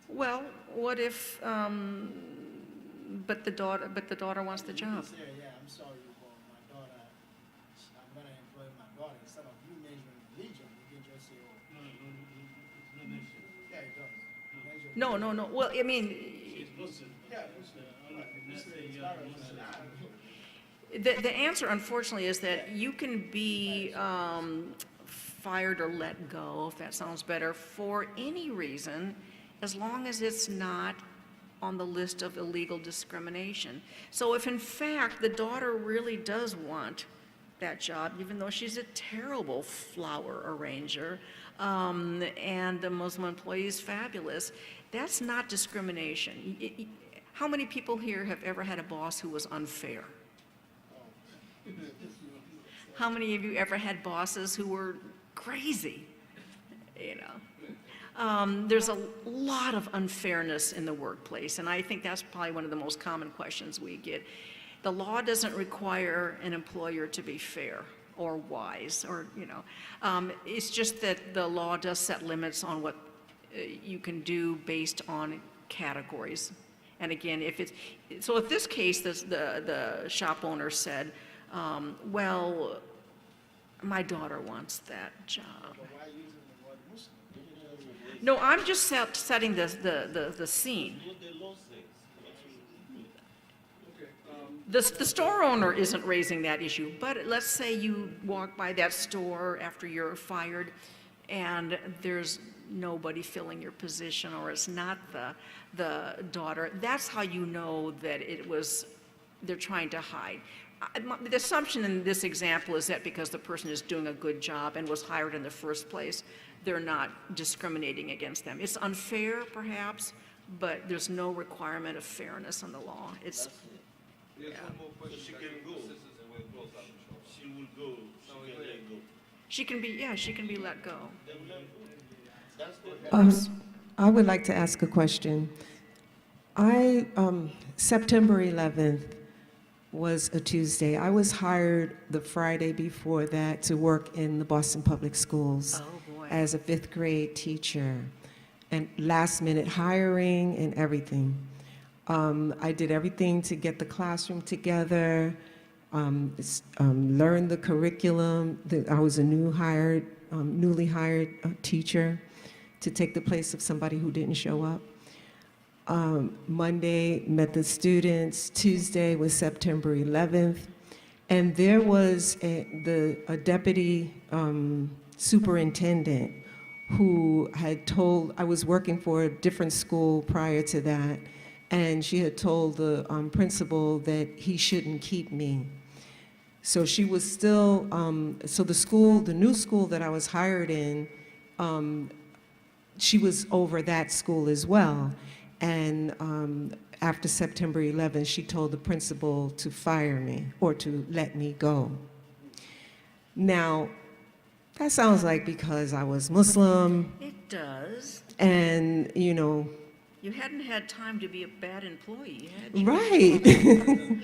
Well, what if, but the daughter wants the job? Yeah, I'm sorry, but my daughter, I'm going to employ my daughter. Instead of you measuring religion, you can just say, oh, yeah, it does. No. Well, I mean, the answer, unfortunately, is that you can be fired or let go, if that sounds better, for any reason, as long as it's not on the list of illegal discrimination. So if, in fact, the daughter really does want that job, even though she's a terrible flower arranger, and the Muslim employee is fabulous, that's not discrimination. How many people here have ever had a boss who was unfair? How many of you ever had bosses who were crazy? You know, there's a lot of unfairness in the workplace, and I think that's probably one of the most common questions we get. The law doesn't require an employer to be fair or wise, or, you know, it's just that the law does set limits on what you can do based on categories. And again, if this case, the shop owner said, well, my daughter wants that job. No, I'm just setting the scene. The store owner isn't raising that issue, but let's say you walk by that store after you're fired and there's nobody filling your position or it's not the daughter, that's how you know that they're trying to hide. The assumption in this example is that because the person is doing a good job and was hired in the first place, they're not discriminating against them. It's unfair, perhaps, but there's no requirement of fairness in the law. It's, There's one more question. She I can got go. sisters and we'll close out the show. She will go, she can let go. she can be let go. Then let go. That's the I would like to ask a question. September 11th was a Tuesday. I was hired the Friday before that to work in the Boston Public Schools Oh, boy. as a 5th grade teacher, and last minute hiring and everything. I did everything to get the classroom together, learn the curriculum. I was a newly hired teacher to take the place of somebody who didn't show up. Monday, met the students. Tuesday was September 11th. And there was a deputy superintendent who had told, I was working for a different school prior to that, and she had told the principal that he shouldn't keep me. So she was still, so the new school that I was hired in, she was over that school as well. And after September 11th, she told the principal to fire me or to let me go. Now, that sounds like because I was Muslim It does. and, you know, You hadn't had time to be a bad employee, had you? right.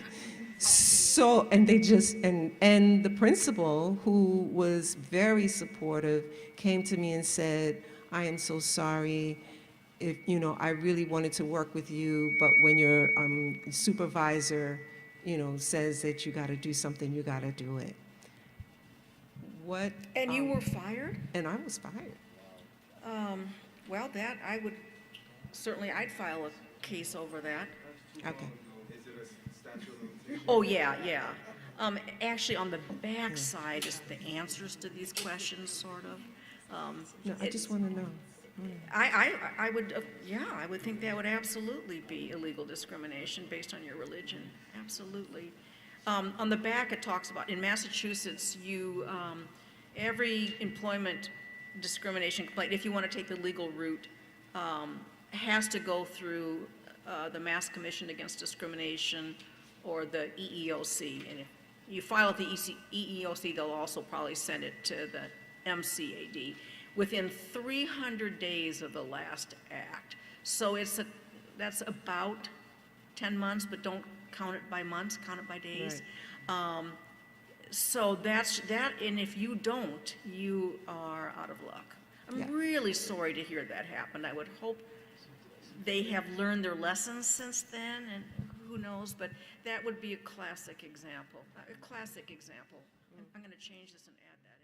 So, and they just, and the principal, who was very supportive, came to me and said, I am so sorry. If, you know, I really wanted to work with you, but when your supervisor, you know, says that you got to do something, you got to do it. What? And you were fired? And I was fired. Well, that, I'd file a case over that. Okay. Oh, yeah. Actually, on the back side is the answers to these questions, sort of. No, I just want to know. I would think that would absolutely be illegal discrimination based on your religion, absolutely. On the back, it talks about, in Massachusetts, every employment discrimination complaint, if you want to take the legal route, has to go through the Mass Commission Against Discrimination or the EEOC. And if you file at the EEOC, they'll also probably send it to the MCAD within 300 days of the last act. So that's about 10 months, but don't count it by months, count it by days. Right. So that's that, and if you don't, you are out of luck. I'm Yeah. really sorry to hear that happen. I would hope they have learned their lessons since then, and who knows, but that would be a classic example. I'm going to change this and add that.